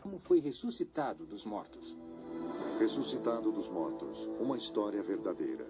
como foi ressuscitado dos mortos. Ressuscitado dos mortos, uma história verdadeira.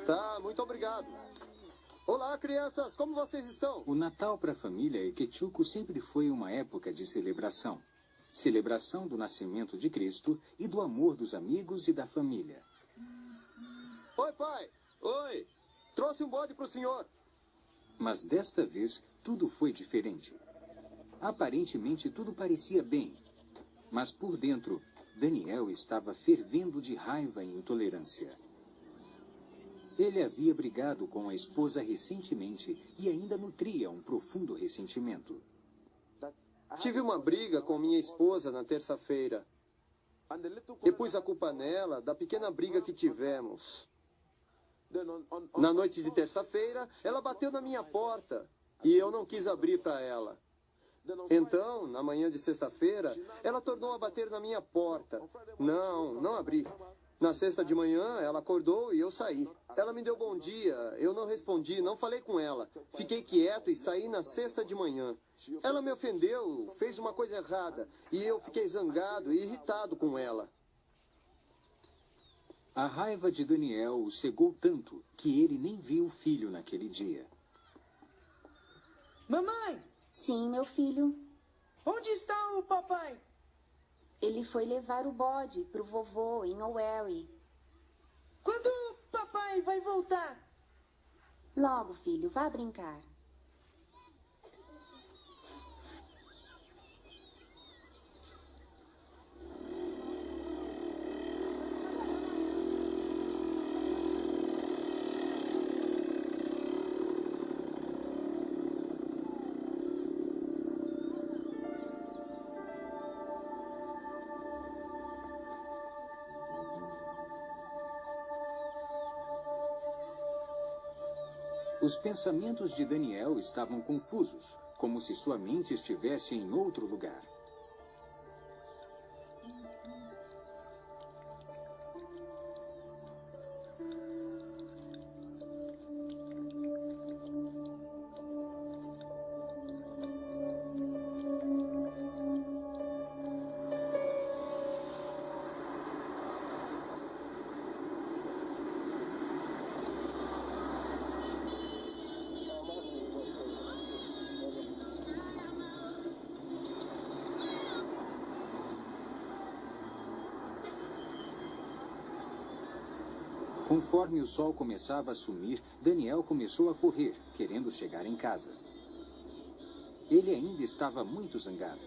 Tá, muito obrigado. Olá, crianças, como vocês estão? O Natal para a família Ekechuco sempre foi uma época de celebração. Celebração do nascimento de Cristo e do amor dos amigos e da família. Oi, pai. Oi. Trouxe um bode para o senhor. Mas desta vez, tudo foi diferente. Aparentemente, tudo parecia bem. Mas por dentro, Daniel estava fervendo de raiva e intolerância. Ele havia brigado com a esposa recentemente e ainda nutria um profundo ressentimento. Tive uma briga com minha esposa na terça-feira. E pus a culpa nela da pequena briga que tivemos. Na noite de terça-feira, ela bateu na minha porta e eu não quis abrir para ela. Então, na manhã de sexta-feira, ela tornou a bater na minha porta. Não abri. Na sexta de manhã, ela acordou e eu saí. Ela me deu bom dia, eu não respondi, não falei com ela. Fiquei quieto e saí na sexta de manhã. Ela me ofendeu, fez uma coisa errada, e eu fiquei zangado e irritado com ela. A raiva de Daniel o cegou tanto que ele nem viu o filho naquele dia. Mamãe! Sim, meu filho. Onde está o papai? Ele foi levar o bode para o vovô em Oweri. Quando o papai vai voltar? Logo, filho, vá brincar. Os pensamentos de Daniel estavam confusos, como se sua mente estivesse em outro lugar. Conforme o sol começava a sumir, Daniel começou a correr, querendo chegar em casa. Ele ainda estava muito zangado.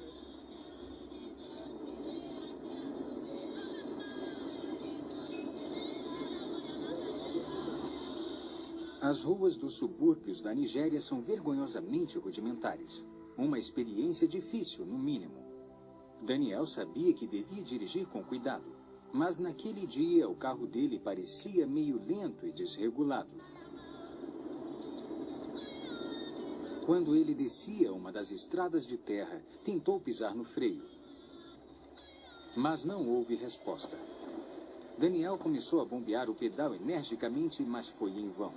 As ruas dos subúrbios da Nigéria são vergonhosamente rudimentares. Uma experiência difícil, no mínimo. Daniel sabia que devia dirigir com cuidado. Mas naquele dia, o carro dele parecia meio lento e desregulado. Quando ele descia uma das estradas de terra, tentou pisar no freio. Mas não houve resposta. Daniel começou a bombear o pedal energicamente, mas foi em vão.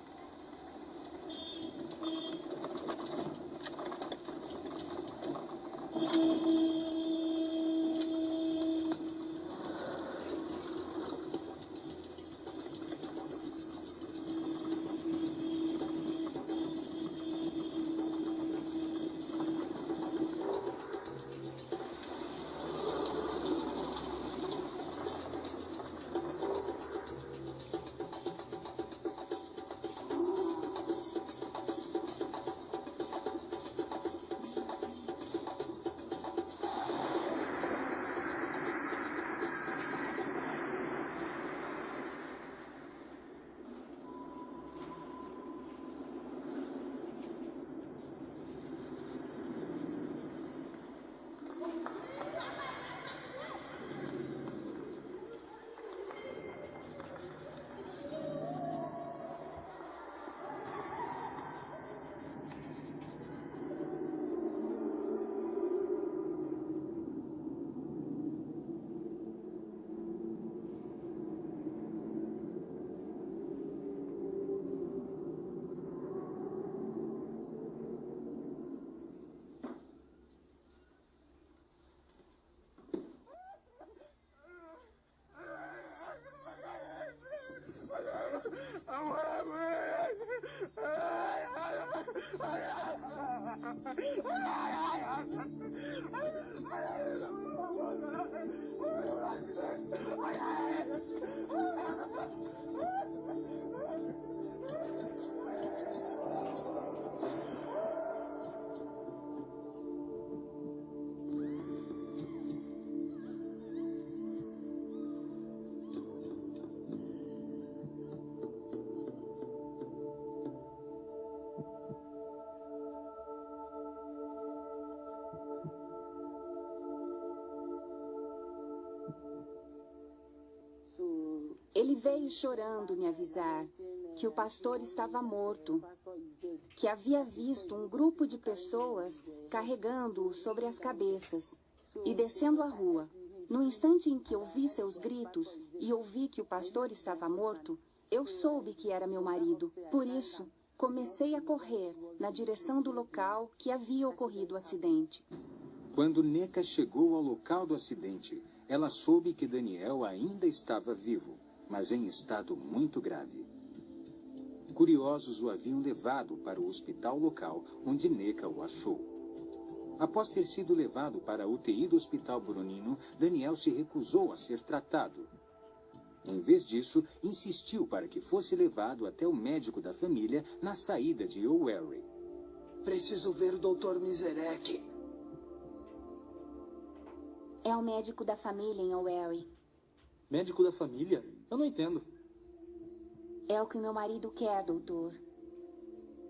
Ele veio chorando me avisar que o pastor estava morto, que havia visto um grupo de pessoas carregando-o sobre as cabeças e descendo a rua. No instante em que ouvi seus gritos e ouvi que o pastor estava morto, eu soube que era meu marido. Por isso, comecei a correr na direção do local que havia ocorrido o acidente. Quando Neca chegou ao local do acidente, ela soube que Daniel ainda estava vivo, mas em estado muito grave. Curiosos o haviam levado para o hospital local, onde Neca o achou. Após ter sido levado para a UTI do Hospital Brunino, Daniel se recusou a ser tratado. Em vez disso, insistiu para que fosse levado até o médico da família na saída de O'Wary. Preciso ver o Dr. Miserec. É o médico da família em O'Wary. Médico da família? Eu não entendo. É o que meu marido quer, doutor.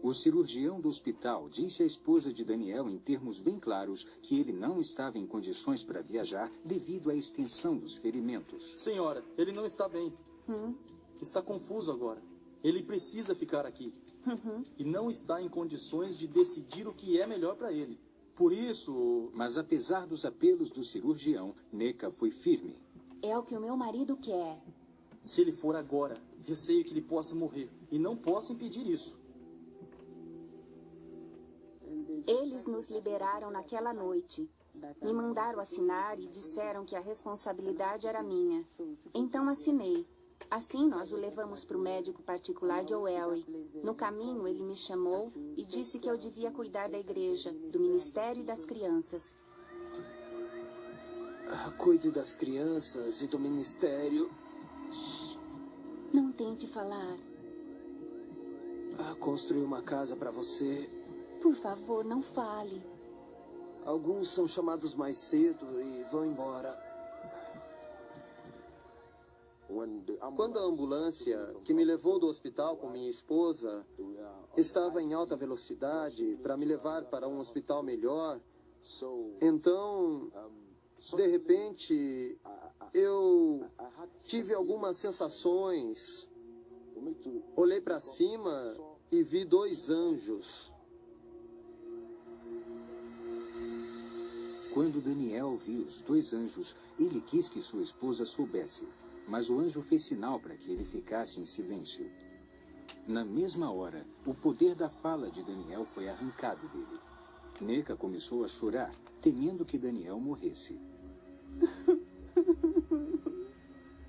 O cirurgião do hospital disse à esposa de Daniel em termos bem claros que ele não estava em condições para viajar devido à extensão dos ferimentos. Senhora, ele não está bem. Está confuso agora. Ele precisa ficar aqui. E não está em condições de decidir o que é melhor para ele. Por isso... Mas apesar dos apelos do cirurgião, Neca foi firme. É o que o meu marido quer. Se ele for agora, receio que ele possa morrer. E não posso impedir isso. Eles nos liberaram naquela noite. Me mandaram assinar e disseram que a responsabilidade era minha. Então assinei. Assim, nós o levamos para o médico particular de O'Wary. No caminho, ele me chamou e disse que eu devia cuidar da igreja, do ministério e das crianças. Cuide das crianças e do ministério. Não tente falar. Construir uma casa para você. Por favor, não fale. Alguns são chamados mais cedo e vão embora. Quando a ambulância que me levou do hospital com minha esposa estava em alta velocidade para me levar para um hospital melhor, então, de repente, eu tive algumas sensações. Olhei para cima e vi 2 anjos. Quando Daniel viu os 2 anjos, ele quis que sua esposa soubesse, mas o anjo fez sinal para que ele ficasse em silêncio. Na mesma hora, o poder da fala de Daniel foi arrancado dele. Neca começou a chorar, temendo que Daniel morresse.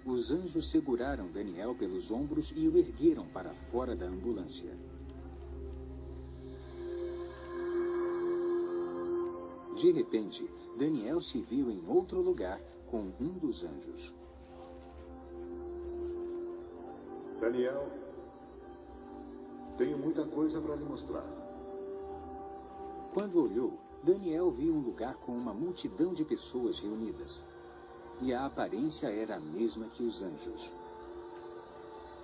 Os anjos seguraram Daniel pelos ombros e o ergueram para fora da ambulância. De repente, Daniel se viu em outro lugar com um dos anjos. Daniel, tenho muita coisa para lhe mostrar. Quando olhou, Daniel viu um lugar com uma multidão de pessoas reunidas. E a aparência era a mesma que os anjos.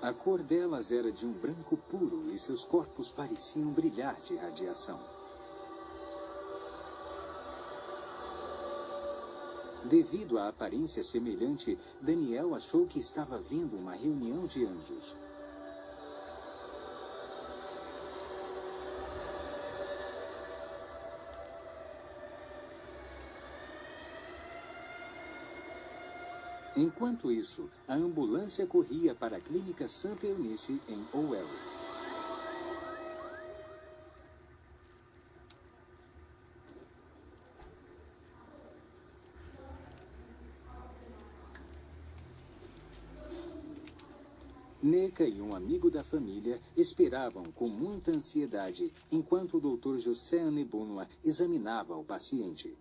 A cor delas era de um branco puro e seus corpos pareciam brilhar de radiação. Devido à aparência semelhante, Daniel achou que estava vendo uma reunião de anjos. Enquanto isso, a ambulância corria para a clínica Santa Eunice em O'Wary. Neca e um amigo da família esperavam com muita ansiedade enquanto o Dr. José Anebunua examinava o paciente.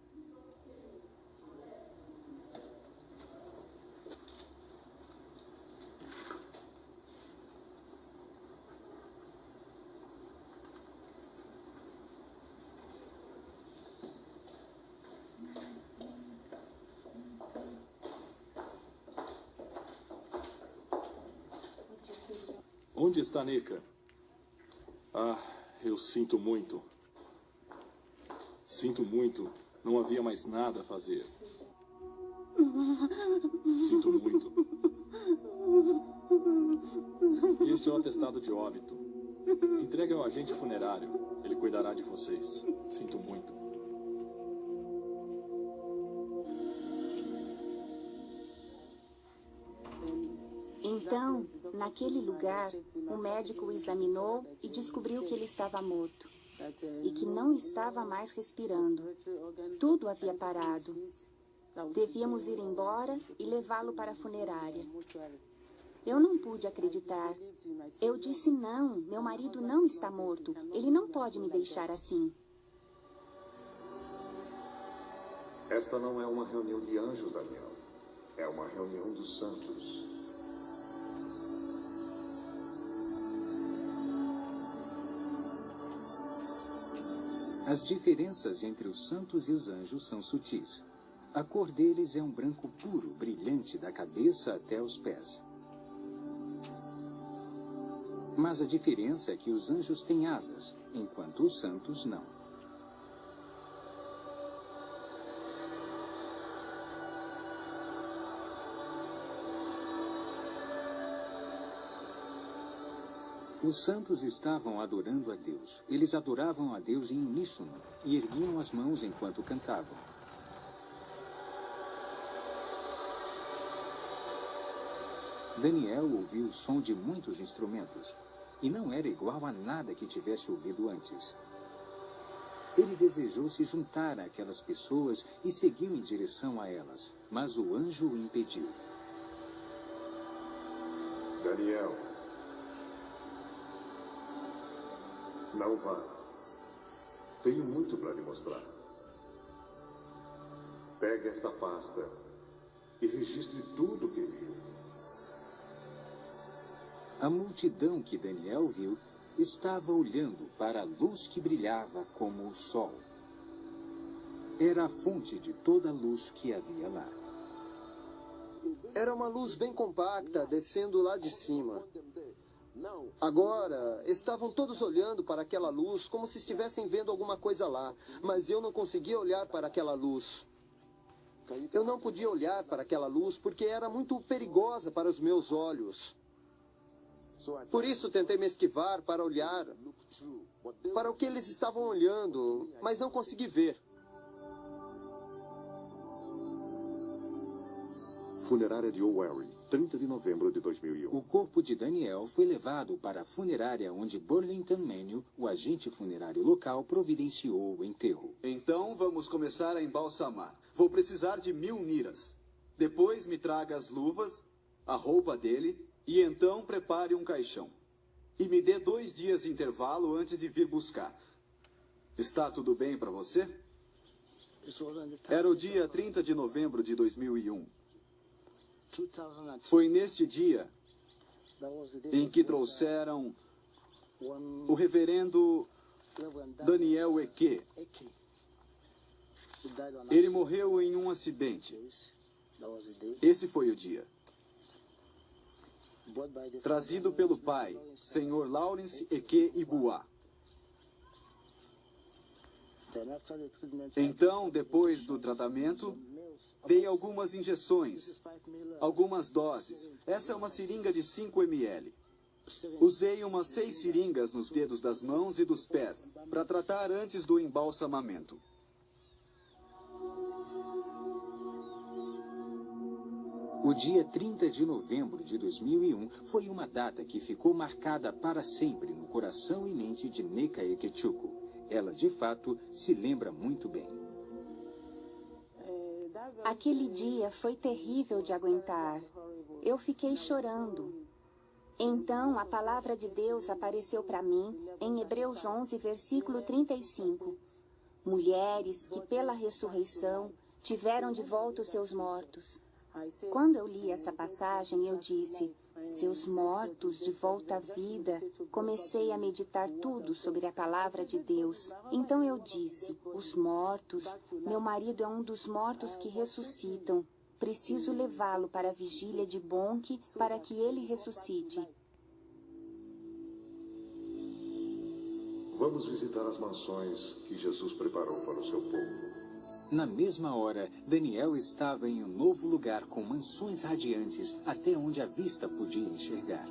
Onde está Neca? Ah, eu sinto muito. Sinto muito. Não havia mais nada a fazer. Sinto muito. Este é o atestado de óbito. Entregue ao agente funerário. Ele cuidará de vocês. Sinto muito. Então, naquele lugar, o médico o examinou e descobriu que ele estava morto e que não estava mais respirando. Tudo havia parado. Devíamos ir embora e levá-lo para a funerária. Eu não pude acreditar. Eu disse não, meu marido não está morto. Ele não pode me deixar assim. Esta não é uma reunião de anjos, Daniel. É uma reunião dos santos. As diferenças entre os santos e os anjos são sutis. A cor deles é um branco puro, brilhante da cabeça até os pés. Mas a diferença é que os anjos têm asas, enquanto os santos não. Os santos estavam adorando a Deus. Eles adoravam a Deus em uníssono e erguiam as mãos enquanto cantavam. Daniel ouviu o som de muitos instrumentos e não era igual a nada que tivesse ouvido antes. Ele desejou se juntar àquelas pessoas e seguiu em direção a elas, mas o anjo o impediu. Daniel, não vá. Tenho muito para lhe mostrar. Pegue esta pasta e registre tudo o que viu. A multidão que Daniel viu estava olhando para a luz que brilhava como o sol. Era a fonte de toda a luz que havia lá. Era uma luz bem compacta, descendo lá de cima. Agora, estavam todos olhando para aquela luz como se estivessem vendo alguma coisa lá, mas eu não conseguia olhar para aquela luz. Eu não podia olhar para aquela luz porque era muito perigosa para os meus olhos. Por isso tentei me esquivar para olhar para o que eles estavam olhando, mas não consegui ver. Funerária de Owerri, 30 de novembro de 2001. O corpo de Daniel foi levado para a funerária onde Burlington Manio, o agente funerário local, providenciou o enterro. Então vamos começar a embalsamar. Vou precisar de 1000 niras. Depois me traga as luvas, a roupa dele, e então prepare um caixão. E me dê 2 dias de intervalo antes de vir buscar. Está tudo bem para você? Era o dia 30 de novembro de 2001. Foi neste dia em que trouxeram o reverendo Daniel Eke. Ele morreu em um acidente. Esse foi o dia. Trazido pelo pai, Sr. Lawrence Eke Ibua. Então, depois do tratamento, dei algumas injeções, algumas doses. Essa é uma seringa de 5 ml. Usei umas 6 seringas nos dedos das mãos e dos pés para tratar antes do embalsamamento. O dia 30 de novembro de 2001 foi uma data que ficou marcada para sempre no coração e mente de Neka Ekechukwu. Ela, de fato, se lembra muito bem. Aquele dia foi terrível de aguentar. Eu fiquei chorando. Então, a palavra de Deus apareceu para mim em Hebreus 11, versículo 35. Mulheres que, pela ressurreição, tiveram de volta os seus mortos. Quando eu li essa passagem, eu disse, seus mortos de volta à vida. Comecei a meditar tudo sobre a palavra de Deus. Então eu disse, os mortos, meu marido é um dos mortos que ressuscitam. Preciso levá-lo para a vigília de Bonk para que ele ressuscite. Vamos visitar as mansões que Jesus preparou para o seu povo. Na mesma hora, Daniel estava em um novo lugar com mansões radiantes até onde a vista podia enxergar.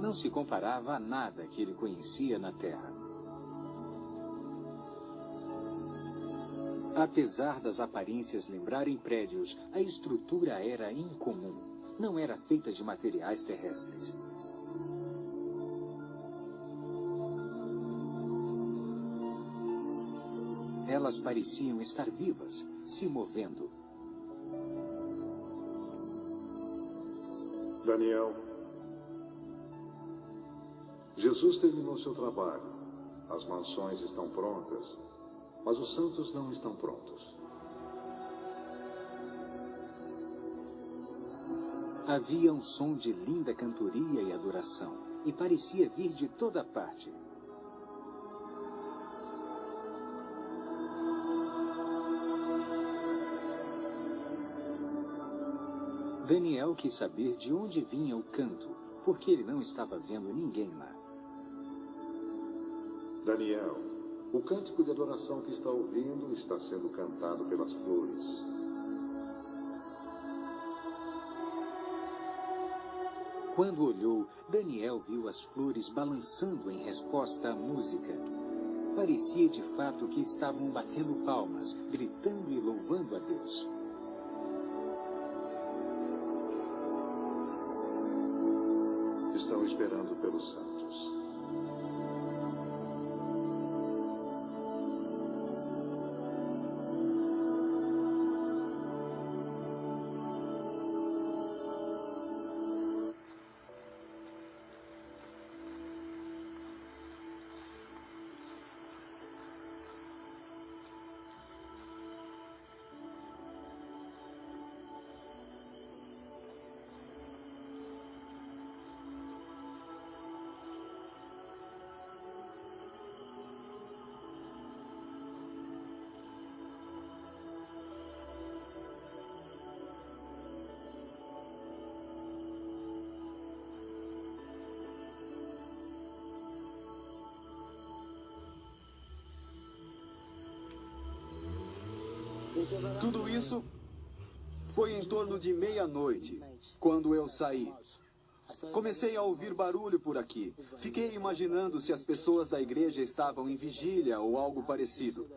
não se comparava a nada que ele conhecia na Terra. Apesar das aparências lembrarem prédios, a estrutura era incomum. Não era feita de materiais terrestres. Elas pareciam estar vivas, se movendo. Daniel, Jesus terminou seu trabalho. As mansões estão prontas, mas os santos não estão prontos. Havia um som de linda cantoria e adoração, e parecia vir de toda parte. Daniel quis saber de onde vinha o canto, porque ele não estava vendo ninguém lá. Daniel, o cântico de adoração que está ouvindo está sendo cantado pelas flores. Quando olhou, Daniel viu as flores balançando em resposta à música. Parecia de fato que estavam batendo palmas, gritando e louvando a Deus. Estão esperando pelos santos. Tudo isso foi em torno de meia-noite, quando eu saí. Comecei a ouvir barulho por aqui. Fiquei imaginando se as pessoas da igreja estavam em vigília ou algo parecido.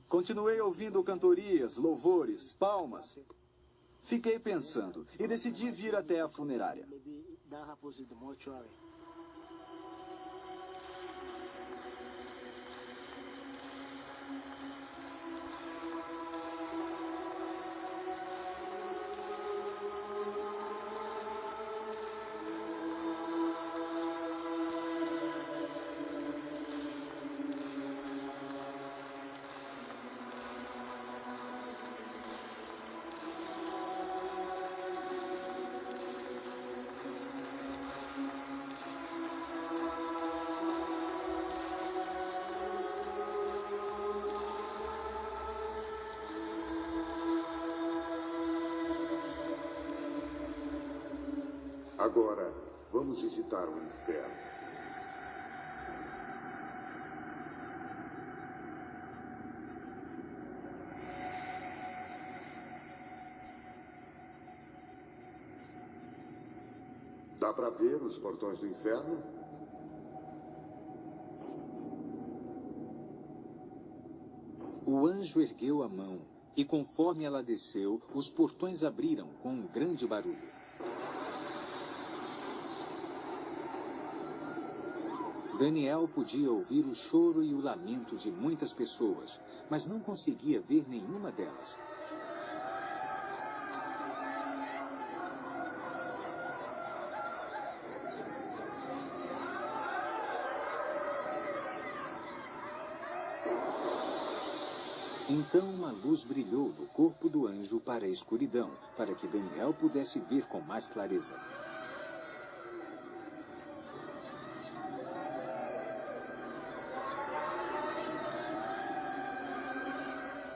Continuei ouvindo cantorias, louvores, palmas. Fiquei pensando e decidi vir até a funerária. Agora, vamos visitar o inferno. Dá para ver os portões do inferno? O anjo ergueu a mão, e conforme ela desceu, os portões abriram com um grande barulho. Daniel podia ouvir o choro e o lamento de muitas pessoas, mas não conseguia ver nenhuma delas. Então uma luz brilhou do corpo do anjo para a escuridão, para que Daniel pudesse ver com mais clareza.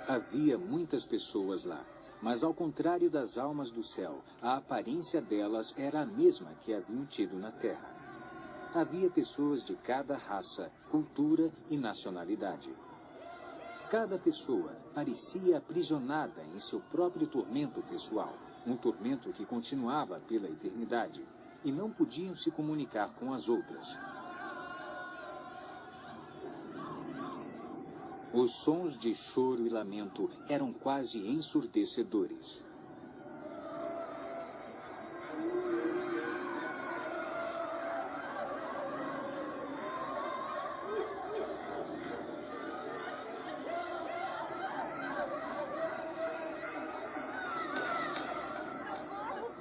Havia muitas pessoas lá, mas ao contrário das almas do céu, a aparência delas era a mesma que haviam tido na terra. Havia pessoas de cada raça, cultura e nacionalidade. Cada pessoa parecia aprisionada em seu próprio tormento pessoal, um tormento que continuava pela eternidade. e não podiam se comunicar com as outras. Os sons de choro e lamento eram quase ensurdecedores.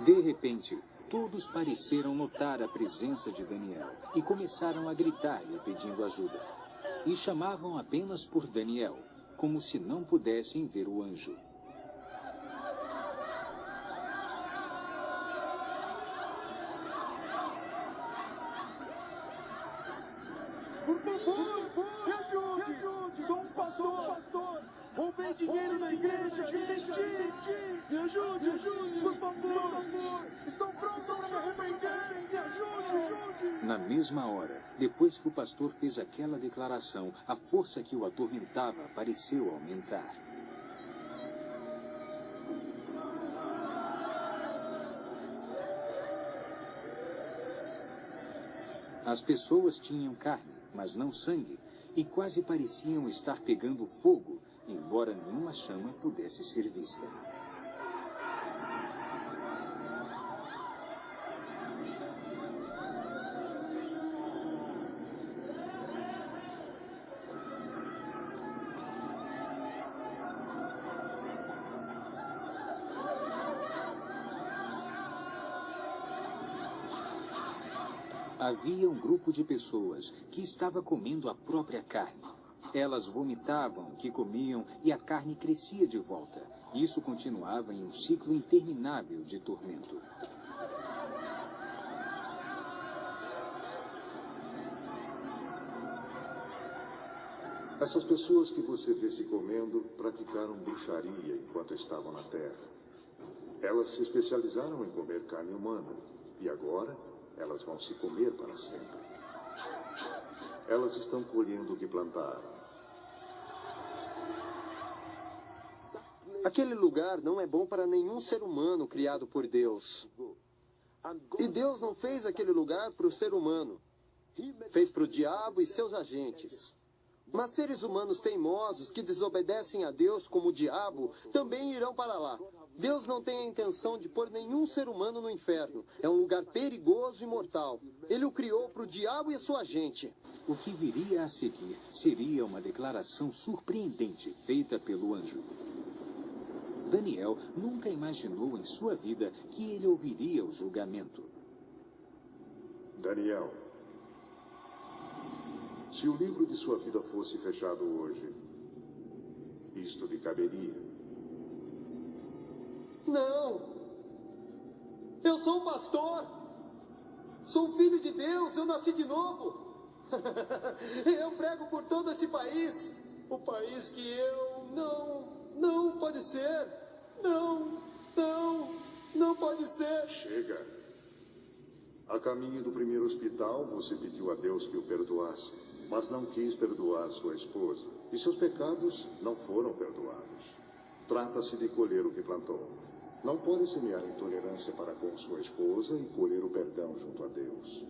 De repente, todos pareceram notar a presença de Daniel e começaram a gritar-lhe pedindo ajuda. E chamavam apenas por Daniel, como se não pudessem ver o anjo. Por favor, me ajude! Sou um pastor! Roubei dinheiro da igreja e menti! Me ajude, por favor! Estou pronto para me arrepender! Me ajude! Na mesma hora, depois que o pastor fez aquela declaração, a força que o atormentava pareceu aumentar. As pessoas tinham carne, mas não sangue, e quase pareciam estar pegando fogo, embora nenhuma chama pudesse ser vista. Havia um grupo de pessoas que estava comendo a própria carne. Elas vomitavam o que comiam e a carne crescia de volta. Isso continuava em um ciclo interminável de tormento. Essas pessoas que você vê se comendo praticaram bruxaria enquanto estavam na Terra. Elas se especializaram em comer carne humana e agora elas vão se comer para sempre. Elas estão colhendo o que plantaram. Aquele lugar não é bom para nenhum ser humano criado por Deus. E Deus não fez aquele lugar para o ser humano. Fez para o diabo e seus agentes. Mas seres humanos teimosos que desobedecem a Deus como o diabo também irão para lá. Deus não tem a intenção de pôr nenhum ser humano no inferno. É um lugar perigoso e mortal. Ele o criou para o diabo e a sua gente. O que viria a seguir seria uma declaração surpreendente feita pelo anjo. Daniel nunca imaginou em sua vida que ele ouviria o julgamento. Daniel, se o livro de sua vida fosse fechado hoje, isto lhe caberia? Não! Eu sou um pastor! Sou um filho de Deus, eu nasci de novo! Eu prego por todo esse país! O país que eu... Não pode ser! Não pode ser! Chega! A caminho do primeiro hospital, você pediu a Deus que o perdoasse, mas não quis perdoar sua esposa. E seus pecados não foram perdoados. Trata-se de colher o que plantou. Não pode semear intolerância para com sua esposa e colher o perdão junto a Deus.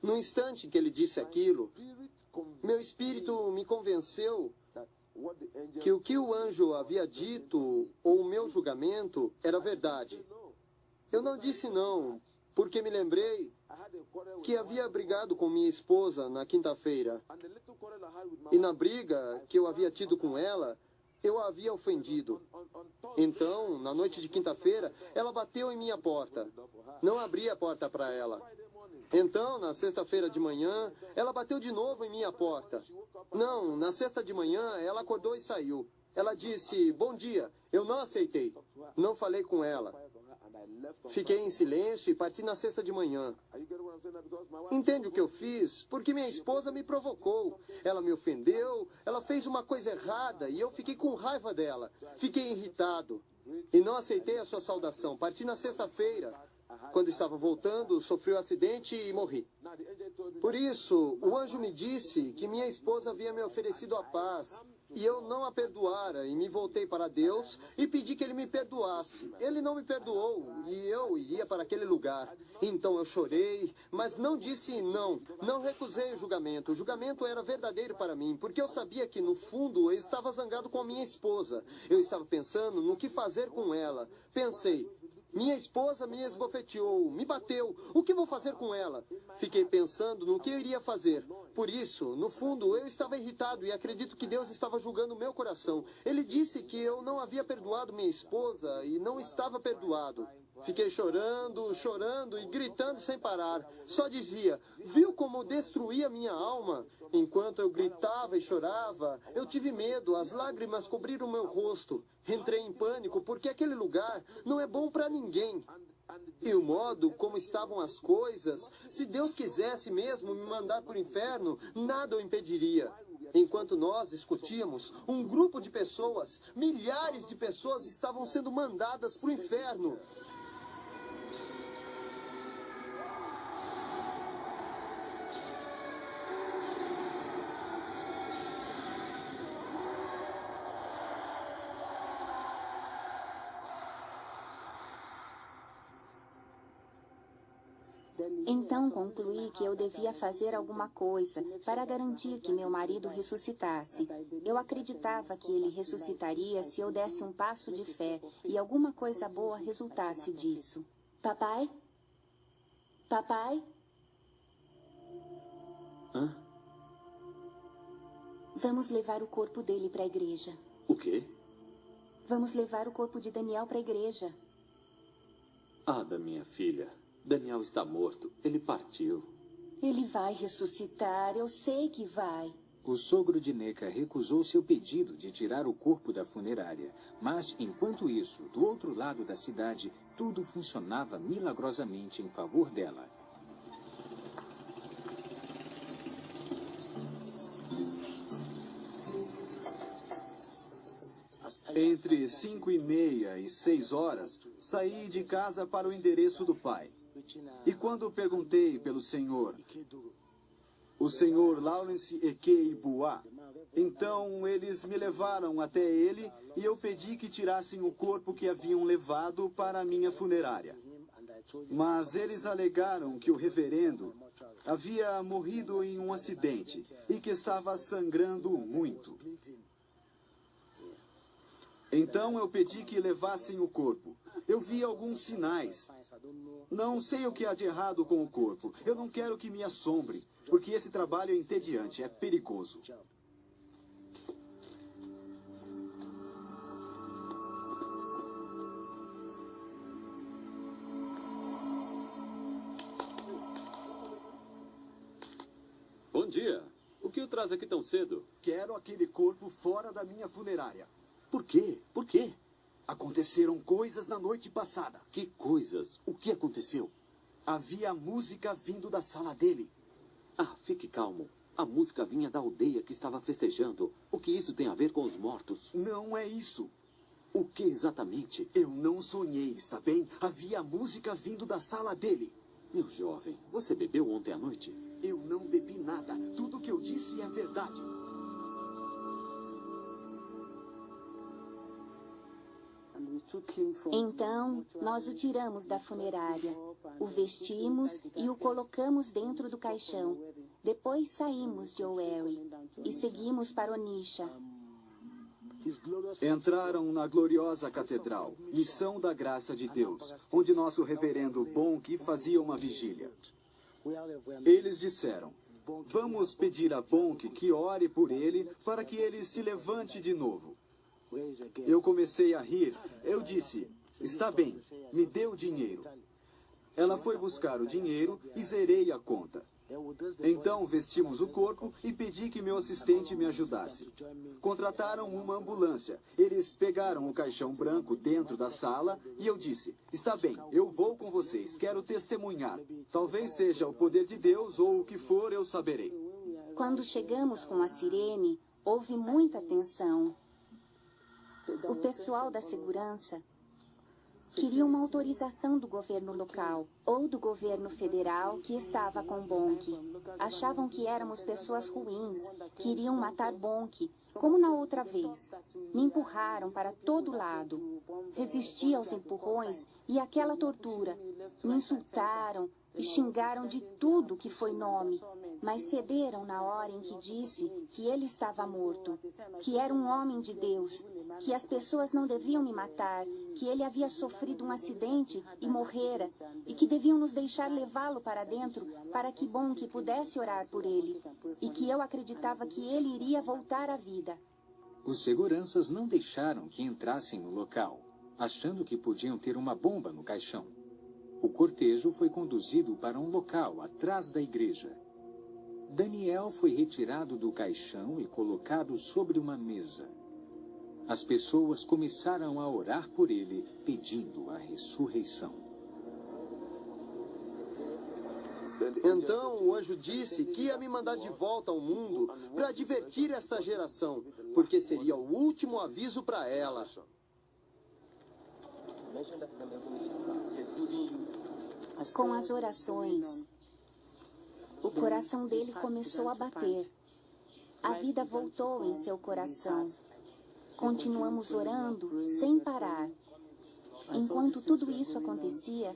No instante que ele disse aquilo, meu espírito me convenceu que o que o anjo havia dito, ou o meu julgamento, era verdade. Eu não disse não, porque me lembrei que havia brigado com minha esposa na quinta-feira. E na briga que eu havia tido com ela, eu a havia ofendido. Então, na noite de quinta-feira, ela bateu em minha porta. Não abri a porta para ela. Então, na sexta-feira de manhã, ela bateu de novo em minha porta. Não, na sexta de manhã, ela acordou e saiu. Ela disse, bom dia. Eu não aceitei. Não falei com ela. Fiquei em silêncio e parti na sexta de manhã. Entende o que eu fiz? Porque minha esposa me provocou. Ela me ofendeu, ela fez uma coisa errada e eu fiquei com raiva dela. Fiquei irritado e não aceitei a sua saudação. Parti na sexta-feira. Quando estava voltando, sofri um acidente e morri. Por isso, o anjo me disse que minha esposa havia me oferecido a paz e eu não a perdoara, e me voltei para Deus e pedi que Ele me perdoasse. Ele não me perdoou, e eu iria para aquele lugar. Então eu chorei, mas não disse não. Não recusei o julgamento. O julgamento era verdadeiro para mim, porque eu sabia que, no fundo, eu estava zangado com a minha esposa. Eu estava pensando no que fazer com ela. Pensei, minha esposa me esbofeteou, me bateu. O que vou fazer com ela? Fiquei pensando no que eu iria fazer. Por isso, no fundo, eu estava irritado e acredito que Deus estava julgando o meu coração. Ele disse que eu não havia perdoado minha esposa e não estava perdoado. Fiquei chorando, chorando e gritando sem parar. Só dizia, viu como destruía minha alma? Enquanto eu gritava e chorava, eu tive medo, as lágrimas cobriram meu rosto. Entrei em pânico porque aquele lugar não é bom para ninguém. E o modo como estavam as coisas, se Deus quisesse mesmo me mandar para o inferno, nada o impediria. Enquanto nós discutíamos, um grupo de pessoas, milhares de pessoas estavam sendo mandadas para o inferno. Então concluí que eu devia fazer alguma coisa para garantir que meu marido ressuscitasse. Eu acreditava que ele ressuscitaria se eu desse um passo de fé e alguma coisa boa resultasse disso. Papai? Papai? Hã? Vamos levar o corpo dele para a igreja. O quê? Vamos levar o corpo de Daniel para a igreja. Ada, minha filha. Daniel está morto. Ele partiu. Ele vai ressuscitar, eu sei que vai. O sogro de Neca recusou seu pedido de tirar o corpo da funerária. Mas, enquanto isso, do outro lado da cidade, tudo funcionava milagrosamente em favor dela. Entre 5:30 e 6 horas, saí de casa para o endereço do pai. E quando perguntei pelo senhor, o senhor Lawrence Ekei Bois, então eles me levaram até ele e eu pedi que tirassem o corpo que haviam levado para a minha funerária. Mas eles alegaram que o reverendo havia morrido em um acidente e que estava sangrando muito. Então eu pedi que levassem o corpo. Eu vi alguns sinais. Não sei o que há de errado com o corpo. Eu não quero que me assombre, porque esse trabalho é entediante, é perigoso. Bom dia. O que o traz aqui tão cedo? Quero aquele corpo fora da minha funerária. Por quê? Por quê? Aconteceram coisas na noite passada. Que coisas? O que aconteceu? Havia música vindo da sala dele. Ah, fique calmo. A música vinha da aldeia que estava festejando. O que isso tem a ver com os mortos? Não é isso. O que exatamente? Eu não sonhei, está bem? Havia música vindo da sala dele. Meu jovem, você bebeu ontem à noite? Eu não bebi nada. Tudo que eu disse é verdade. Então, nós o tiramos da funerária, o vestimos e o colocamos dentro do caixão. Depois saímos de Owerri e seguimos para Onisha. Entraram na gloriosa catedral, Missão da Graça de Deus, onde nosso reverendo Bonk fazia uma vigília. Eles disseram, vamos pedir a Bonk que ore por ele para que ele se levante de novo. Eu comecei a rir. Eu disse, está bem, me dê o dinheiro. Ela foi buscar o dinheiro e zerei a conta. Então vestimos o corpo e pedi que meu assistente me ajudasse. Contrataram uma ambulância. Eles pegaram o caixão branco dentro da sala e eu disse, está bem, eu vou com vocês, quero testemunhar. Talvez seja o poder de Deus ou o que for, eu saberei. Quando chegamos com a sirene, houve muita tensão. O pessoal da segurança Queriam uma autorização do governo local ou do governo federal que estava com Bonk. Achavam que éramos pessoas ruins, queriam matar Bonk, como na outra vez. Me empurraram para todo lado. Resisti aos empurrões e àquela tortura. Me insultaram e xingaram de tudo que foi nome, mas cederam na hora em que disse que ele estava morto, que era um homem de Deus, que as pessoas não deviam me matar, que ele havia sofrido um acidente e morrera, e que deviam nos deixar levá-lo para dentro para que Bonk pudesse orar por ele, e que eu acreditava que ele iria voltar à vida. Os seguranças não deixaram que entrassem no local, achando que podiam ter uma bomba no caixão. O cortejo foi conduzido para um local atrás da igreja. Daniel foi retirado do caixão e colocado sobre uma mesa. As pessoas começaram a orar por ele, pedindo a ressurreição. Então o anjo disse que ia me mandar de volta ao mundo para advertir esta geração, porque seria o último aviso para ela. Com as orações, o coração dele começou a bater. A vida voltou em seu coração. Continuamos orando sem parar. Enquanto tudo isso acontecia,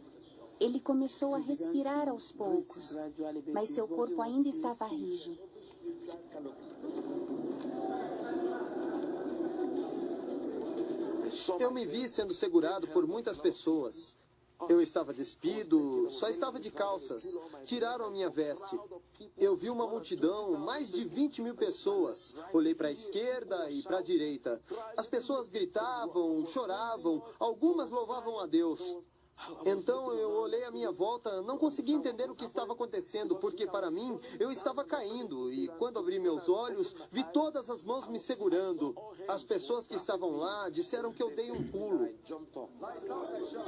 ele começou a respirar aos poucos, mas seu corpo ainda estava rijo. Eu me vi sendo segurado por muitas pessoas. Eu estava despido, só estava de calças. Tiraram a minha veste. Eu vi uma multidão, mais de 20.000 pessoas. Olhei para a esquerda e para a direita. As pessoas gritavam, choravam, algumas louvavam a Deus. Então eu olhei à minha volta, não conseguia entender o que estava acontecendo, porque para mim eu estava caindo. E quando abri meus olhos, vi todas as mãos me segurando. As pessoas que estavam lá disseram que eu dei um pulo. Lá está o caixão.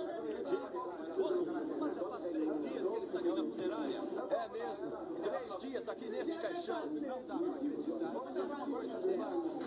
Mas já faz 3 dias que ele está aqui na funerária. É mesmo. 3 dias aqui neste caixão. Não dá para acreditar. Uma coisa dessas.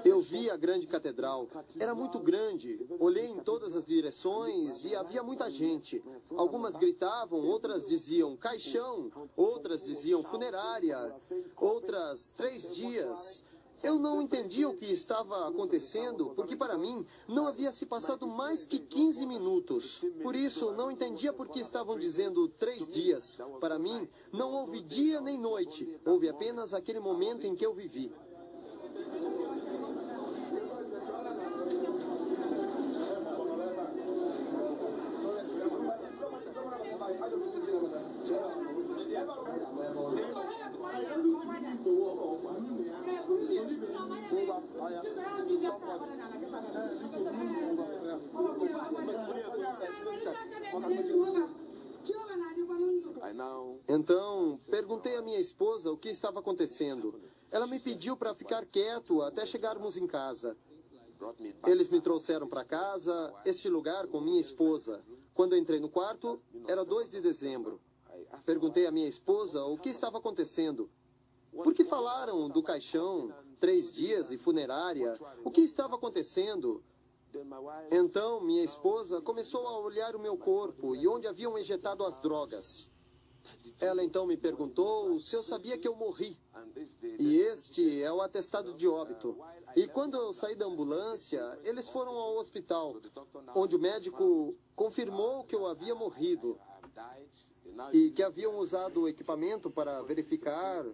Eu vi a grande catedral. Era muito grande. Olhei em todas as direções e havia muita gente. Algumas gritavam, outras diziam caixão, outras diziam funerária, outras 3 dias. Eu não entendia o que estava acontecendo, porque para mim não havia se passado mais que 15 minutos. Por isso, não entendia por que estavam dizendo 3 dias. Para mim, não houve dia nem noite. Houve apenas aquele momento em que eu vivi. Então, perguntei à minha esposa o que estava acontecendo. Ela me pediu para ficar quieto até chegarmos em casa. Eles me trouxeram para casa, este lugar com minha esposa. Quando entrei no quarto, era 2 de dezembro. Perguntei à minha esposa o que estava acontecendo. Por que falaram do caixão, 3 dias e funerária? O que estava acontecendo? Então, minha esposa começou a olhar o meu corpo e onde haviam injetado as drogas. Ela então me perguntou se eu sabia que eu morri. E este é o atestado de óbito. E quando eu saí da ambulância, eles foram ao hospital, onde o médico confirmou que eu havia morrido e que haviam usado o equipamento para verificar,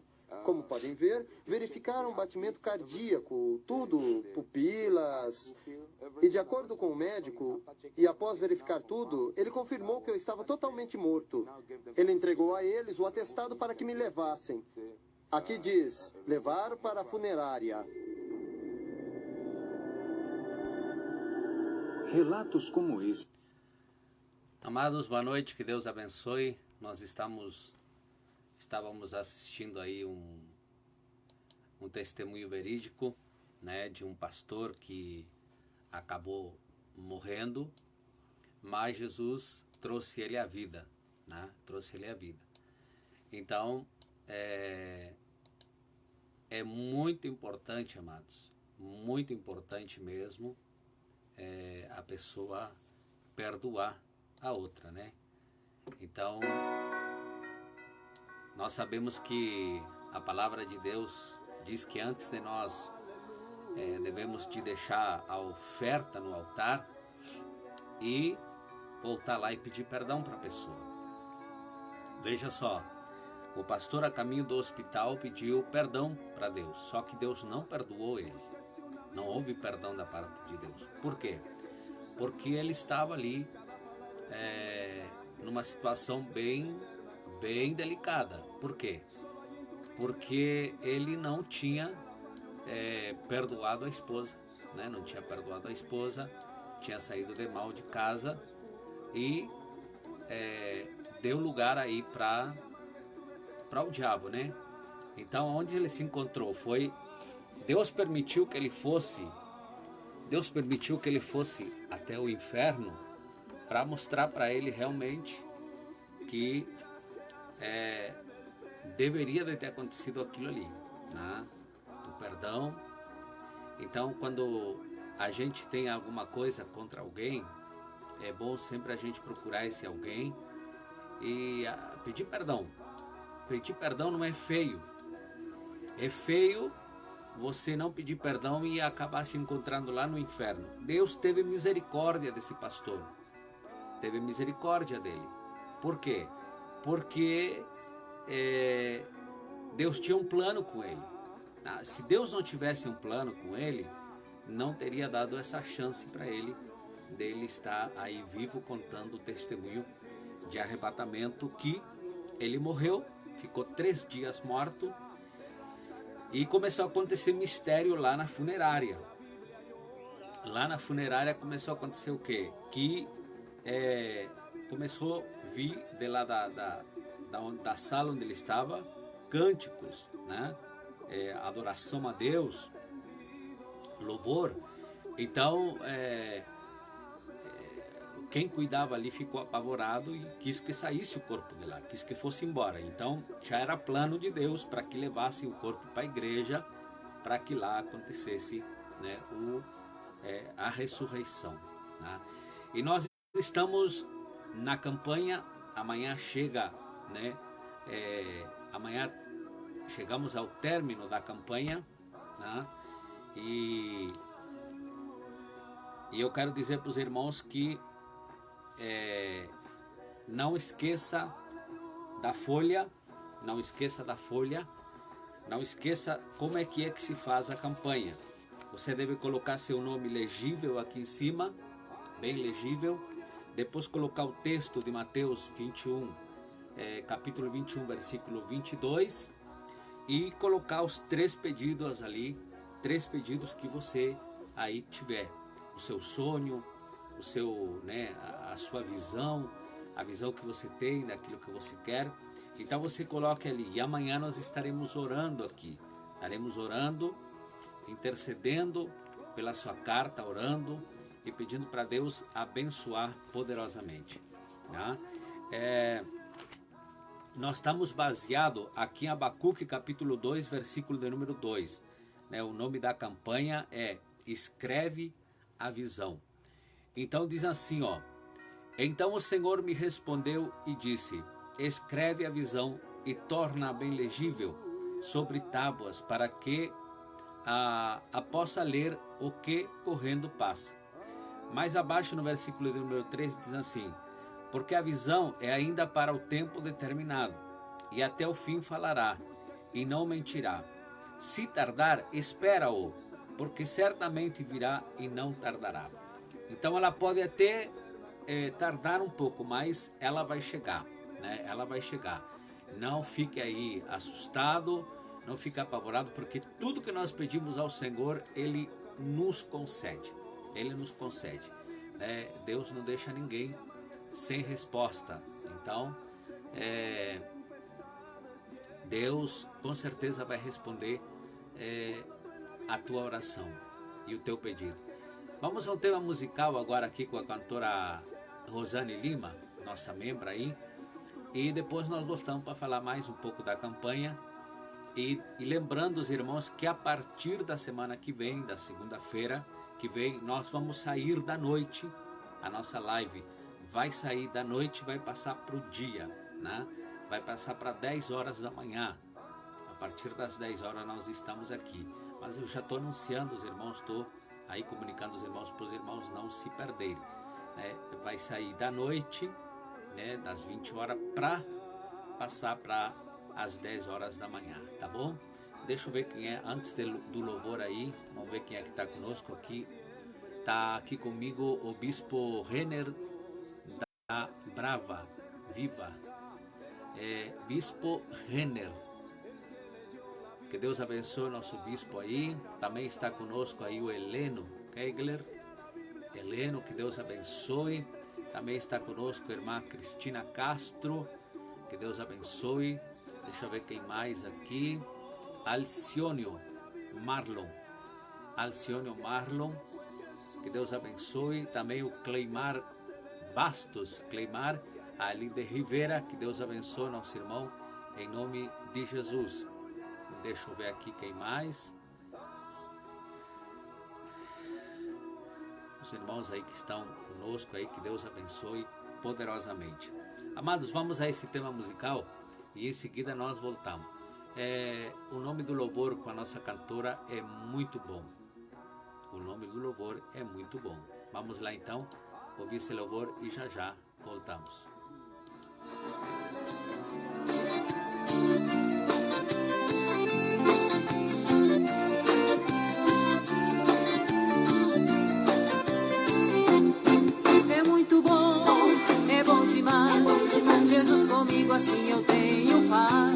como podem ver, verificaram batimento cardíaco, tudo, pupilas. E de acordo com o médico, e após verificar tudo, ele confirmou que eu estava totalmente morto. Ele entregou a eles o atestado para que me levassem. Aqui diz, levar para a funerária. Relatos como esse. Amados, boa noite, que Deus abençoe. Nós estávamos assistindo aí um testemunho verídico, né, de um pastor que acabou morrendo, mas Jesus trouxe ele à vida, né? Trouxe ele à vida. Então, é muito importante, amados, muito importante mesmo, a pessoa perdoar a outra, né? Então, nós sabemos que a palavra de Deus diz que antes de nós devemos de deixar a oferta no altar e voltar lá e pedir perdão para a pessoa. Veja só, o pastor a caminho do hospital pediu perdão para Deus, só que Deus não perdoou ele. Não houve perdão da parte de Deus. Por quê? Porque ele estava ali numa situação bem delicada. Por quê? Porque ele não tinha perdoado a esposa, né? Não tinha perdoado a esposa, tinha saído de mal de casa e deu lugar aí para o diabo, né? Então, onde ele se encontrou foi... Deus permitiu que ele fosse até o inferno para mostrar para ele realmente que deveria de ter acontecido aquilo ali, né? O perdão. Então, quando a gente tem alguma coisa contra alguém, é bom sempre a gente procurar esse alguém e pedir perdão. Pedir perdão não é feio. É feio você não pedir perdão e acabar se encontrando lá no inferno. Deus teve misericórdia desse pastor. Teve misericórdia dele. Por quê? Porque Deus tinha um plano com ele. Se Deus não tivesse um plano com ele, não teria dado essa chance para ele, dele estar aí vivo contando o testemunho de arrebatamento, que ele morreu, ficou 3 dias morto, e começou a acontecer mistério lá na funerária. Lá na funerária começou a acontecer o quê? Que começou a vir de lá da sala onde ele estava, cânticos, né? Adoração a Deus, louvor. Então, quem cuidava ali ficou apavorado e quis que saísse o corpo de lá, quis que fosse embora. Então, já era plano de Deus para que levasse o corpo para a igreja, para que lá acontecesse, né, a ressurreição, né? E nós estamos na campanha, amanhã chega, né, amanhã chegamos ao término da campanha, né? E eu quero dizer para os irmãos que não esqueça da folha, não esqueça como é que se faz a campanha. Você deve colocar seu nome legível aqui em cima, bem legível, depois colocar o texto de Mateus 21, capítulo 21, versículo 22, e colocar os 3 pedidos ali, 3 pedidos que você aí tiver, o seu sonho, o seu, né, a sua visão, a visão que você tem daquilo que você quer. Então você coloque ali, e amanhã nós estaremos orando aqui, estaremos orando, intercedendo pela sua carta, orando e pedindo para Deus abençoar poderosamente, né? Nós estamos baseados aqui em Abacuque capítulo 2, versículo de número 2, né? O nome da campanha é Escreve a Visão. Então diz assim, ó: Então o Senhor me respondeu e disse: Escreve a visão e torna bem legível sobre tábuas, para que a possa ler o que correndo passa. Mais abaixo no versículo de número 3 diz assim: Porque a visão é ainda para o tempo determinado, e até o fim falará, e não mentirá. Se tardar, espera-o, porque certamente virá e não tardará. Então ela pode até tardar um pouco, mas ela vai chegar, né? Ela vai chegar. Não fique aí assustado, não fique apavorado, porque tudo que nós pedimos ao Senhor, Ele nos concede. Ele nos concede, né? Deus não deixa ninguém sem resposta. Então, Deus com certeza vai responder a tua oração e o teu pedido. Vamos ao tema musical agora aqui com a cantora Rosane Lima, nossa membra aí, e depois nós voltamos para falar mais um pouco da campanha e lembrando os irmãos que a partir da semana que vem, da segunda-feira que vem, nós vamos sair da noite a nossa live vai sair da noite, vai passar para o dia, né? Vai passar para 10 horas da manhã. A partir das 10 horas nós estamos aqui. Mas eu já estou anunciando os irmãos, estou aí comunicando os irmãos para os irmãos não se perderem, né? Vai sair da noite, né, das 20 horas para passar para as 10 horas da manhã, tá bom? Deixa eu ver quem é antes do louvor aí. Vamos ver quem é que está conosco aqui. Está aqui comigo o Bispo Renner da Brava, Viva. Bispo Renner. Que Deus abençoe o nosso bispo aí. Também está conosco aí o Heleno Kegler. Heleno, que Deus abençoe. Também está conosco a irmã Cristina Castro. Que Deus abençoe. Deixa eu ver quem mais aqui. Alciônio Marlon. Alciônio Marlon. Que Deus abençoe. Também o Cleimar Bastos. Cleimar ali de Rivera. Que Deus abençoe nosso irmão. Em nome de Jesus. Deixa eu ver aqui quem mais. Os irmãos aí que estão conosco aí, que Deus abençoe poderosamente. Amados, vamos a esse tema musical e em seguida nós voltamos. O nome do louvor com a nossa cantora é muito bom. O nome do louvor é muito bom. Vamos lá então, ouvir esse louvor e já já voltamos. Jesus comigo, assim eu tenho paz.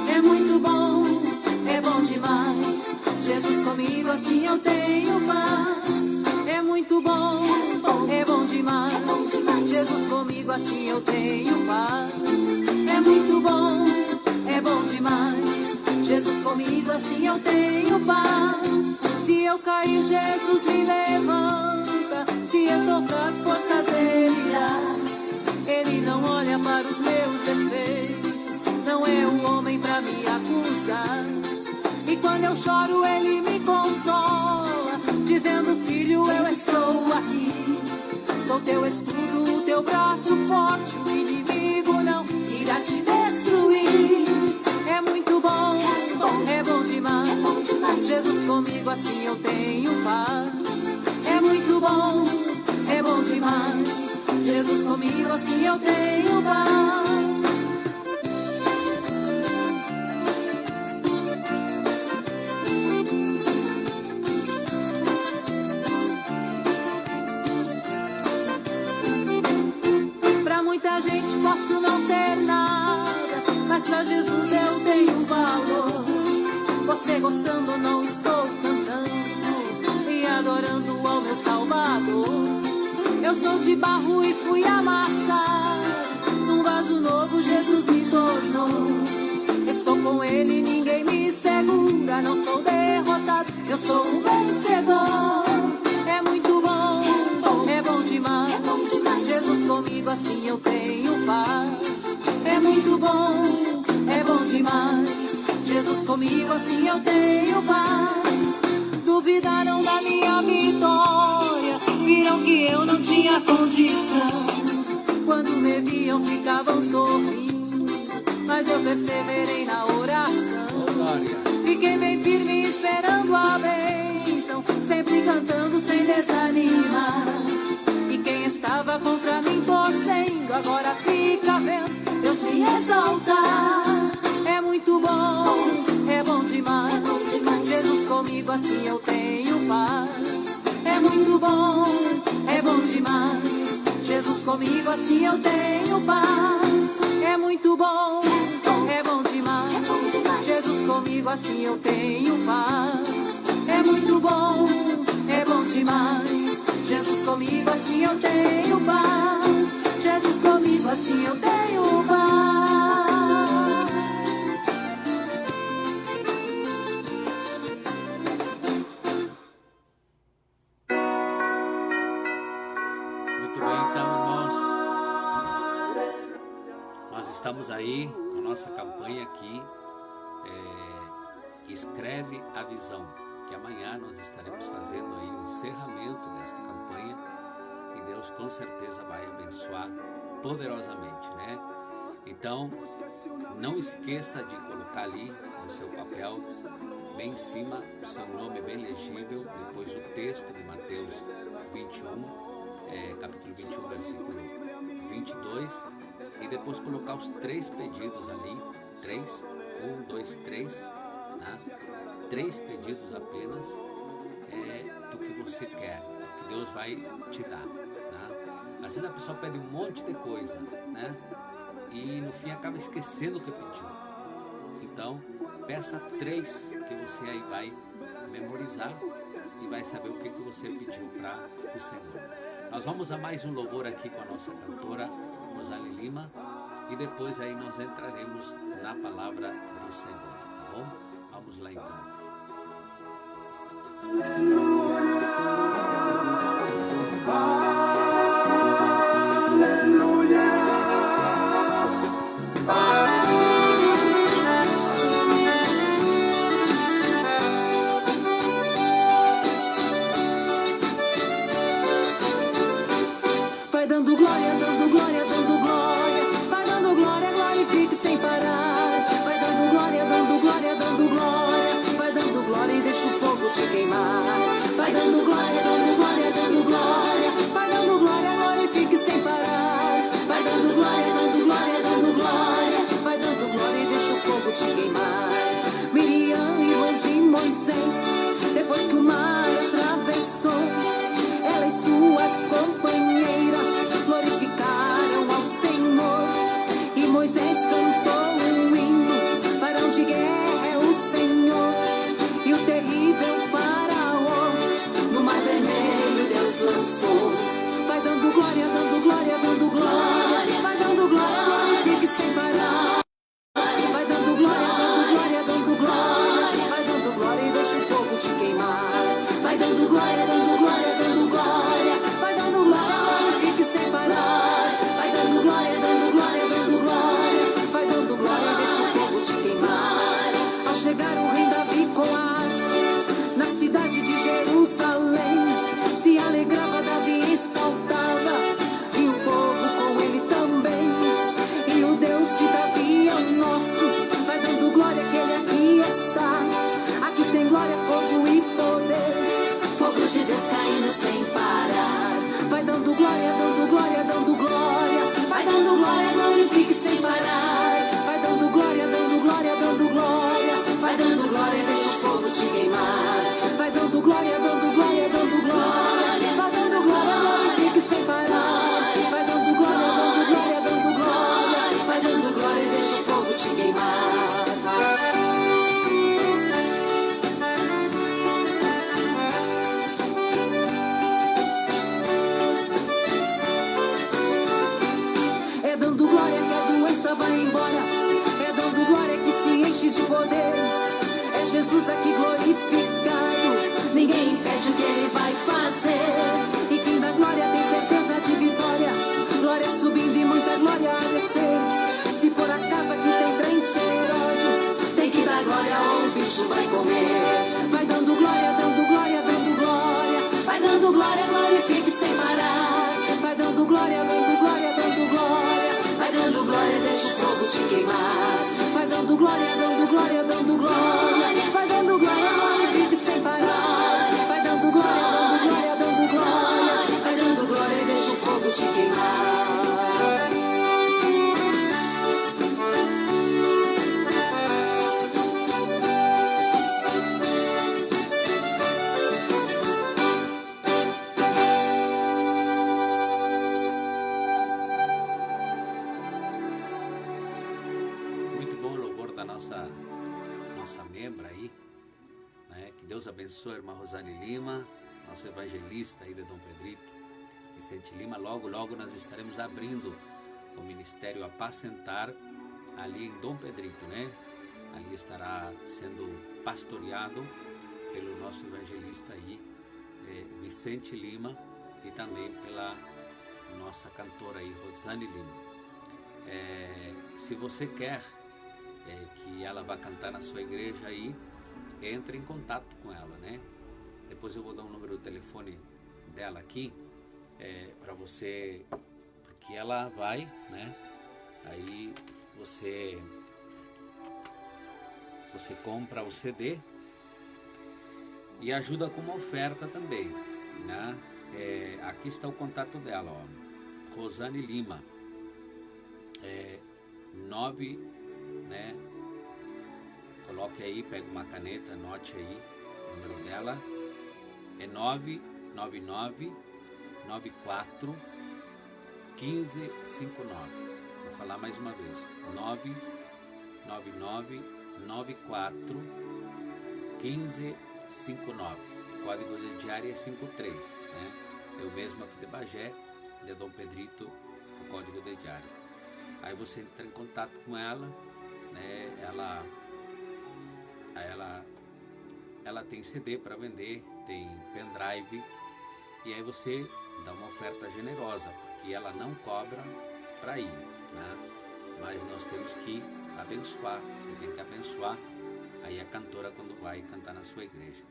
É muito bom, é bom demais. Jesus comigo, assim eu tenho paz. É muito bom, é bom demais. Jesus comigo, assim eu tenho paz. É muito bom, é bom demais. Jesus comigo, assim eu tenho paz. Se eu cair, Jesus me levanta. Se eu tô fraco, forças Ele dá. Ele não olha para os meus defeitos, não é um homem para me acusar. E quando eu choro ele me consola, dizendo: filho, eu estou aqui. Sou teu escudo, teu braço forte, o inimigo não irá te destruir. É muito bom, é bom demais. Jesus comigo, assim eu tenho paz. É muito bom, é bom demais. Jesus comigo, assim eu tenho paz. Pra muita gente posso não ser nada, mas pra Jesus eu tenho valor. Você gostando, não estou cantando e adorando ao meu Salvador. Eu sou de barro e fui amassado, num vaso novo Jesus me tornou. Estou com Ele, ninguém me segura, não sou derrotado, eu sou um vencedor. É muito bom, é bom demais. Jesus comigo, assim eu tenho paz. É muito bom, é bom demais. Jesus comigo, assim eu tenho paz. Duvidaram da minha vitória, viram que eu não tinha condição. Quando me viam ficavam sorrindo, mas eu perseverei na oração. Fiquei bem firme esperando a bênção, sempre cantando sem desanimar. E quem estava contra mim torcendo, agora fica vendo Deus se exaltar. É muito bom, é bom demais. Jesus comigo, assim eu tenho paz. É muito bom, é bom demais. Jesus comigo, assim eu tenho paz. É muito bom, é bom demais. Jesus comigo, assim eu tenho paz. É muito bom, é bom demais. Jesus comigo, assim eu tenho paz. Jesus comigo, assim eu tenho paz. Estamos aí com a nossa campanha aqui, Escreve a Visão, que amanhã nós estaremos fazendo aí o encerramento desta campanha, e Deus Deus com certeza vai abençoar poderosamente, né? Então, não esqueça de colocar ali no seu papel, bem em cima, o seu nome bem legível, depois o texto de Mateus 21, capítulo 21, versículo 22, e depois colocar os 3 pedidos ali, 3, 1, 2, 3, né? 3 pedidos apenas do que você quer, do que Deus vai te dar, né? Às vezes a pessoa pede um monte de coisa, né? E no fim acaba esquecendo o que pediu. Então, peça 3 que você aí vai memorizar e vai saber o que você pediu para o Senhor. Nós vamos a mais um louvor aqui com a nossa cantora Rosane Lima e depois aí nós entraremos na palavra do Senhor, tá bom? Vamos lá então. Vai dando glória, dando glória, dando glória. Vai dando glória, glorifique sem parar. Vai dando glória, dando glória, dando glória. Vai dando glória e deixa o fogo te queimar. Vai dando glória, dando glória, dando glória. Vai dando glória, glorifique sem parar. Vai dando glória, dando glória, dando glória. Vai dando glória e deixa o fogo te queimar. Miriam, irmã de Moisés, depois que o mar atravessou, ela e suas companheiras glorificaram ao Senhor. E Moisés cantou um hino, varão de guerra é o Senhor. E o terrível faraó no mar vermelho Deus lançou. Vai dando glória, dando glória, dando glória. Vai dando glória, glorifique sem parar. Vai dando glória, dando glória, dando glória. Vai dando glória e deixa o fogo te queimar. Vai dando glória, dando glória, dando glória. Vai dando glória, glorifique sem parar. Vai dando glória, dando glória, dando glória. Vai dando glória e deixa o fogo te queimar. Ao chegar o rei Davi com a harpa na cidade de Jerusalém, se alegrava Davi e saltava, e o povo com ele também. E o Deus de Davi é o nosso. Vai dando glória que ele aqui está. Aqui tem glória, fogo e poder. Fogo de Deus caindo sem parar. Vai dando glória, dando glória, dando glória. Vai dando glória, glorifique sem parar. Vai dando glória, dando glória, dando glória. Vai dando glória, deixa o fogo te queimar. Vai dando glória, dando glória, dando glória. Vai dando glória, glorifique sem parar. Vai dando glória, dando glória, dando glória. Vai dando glória, deixa o fogo te queimar. É dando glória que a doença vai embora. É dando glória que se enche de poder. É Jesus aqui glorificado. Ninguém impede o que ele vai fazer. E quem dá glória tem certeza de vitória. Glória subindo e muita glória a descer. Se por acaso aqui tem crente Herodes, tem que dar glória ou o bicho vai comer. Vai dando glória, dando glória, dando glória. Vai dando glória, glorifique sem parar. Vai dando glória, dando glória, dando glória. Vai dando glória, deixa o fogo te queimar. Vai dando glória, dando glória, dando glória. Vai dando glória, glorifique sem parar. Vai dando glória, dando glória, dando glória. Vai dando glória, deixa o fogo te queimar. Nossa membra aí, né? Que Deus abençoe a irmã Rosane Lima, nosso evangelista aí de Dom Pedrito, Vicente Lima. Logo, logo nós estaremos abrindo o Ministério Apacentar ali em Dom Pedrito, né? Ali estará sendo pastoreado pelo nosso evangelista aí, Vicente Lima, e também pela nossa cantora aí, Rosane Lima. Se você quer que ela vá cantar na sua igreja aí, entre em contato com ela, né? Depois eu vou dar um número de telefone dela aqui, para você, porque ela vai, né? Aí você compra o CD e ajuda com uma oferta também, né? Aqui está o contato dela, ó, Rosane Lima, 9, né? Coloque aí, pega uma caneta, anote aí o número dela, é 999 94 1559. Vou falar mais uma vez, 999 94 1559. O código de área é 53, né? Eu mesmo aqui de Bagé, de Dom Pedrito, o código de área. Aí você entra em contato com ela, né? Ela tem CD para vender, tem pendrive, e aí você dá uma oferta generosa, porque ela não cobra para ir, né? Mas nós temos que abençoar, você tem que abençoar aí a cantora quando vai cantar na sua igreja.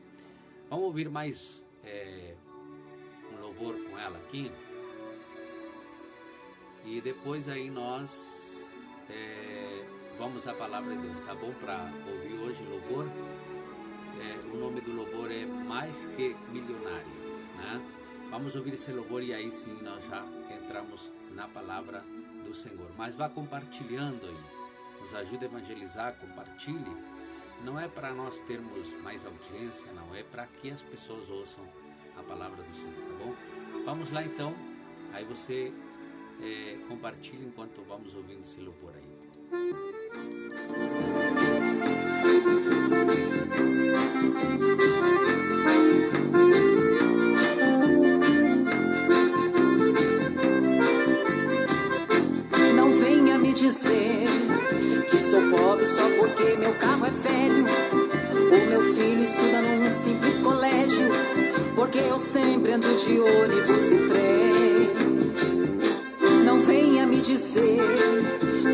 Vamos ouvir mais um louvor com ela aqui, e depois aí nós vamos à palavra de Deus, tá bom? Para ouvir hoje louvor. O nome do louvor é Mais Que Milionário, né? Vamos ouvir esse louvor e aí sim nós já entramos na palavra do Senhor. Mas vá compartilhando aí, nos ajude a evangelizar, compartilhe. Não é para nós termos mais audiência, não, é para que as pessoas ouçam a palavra do Senhor, tá bom? Vamos lá então, aí você compartilha enquanto vamos ouvindo esse louvor aí. Não venha me dizer que sou pobre só porque meu carro é velho, o meu filho estuda num simples colégio, porque eu sempre ando de ônibus e trem. Não venha me dizer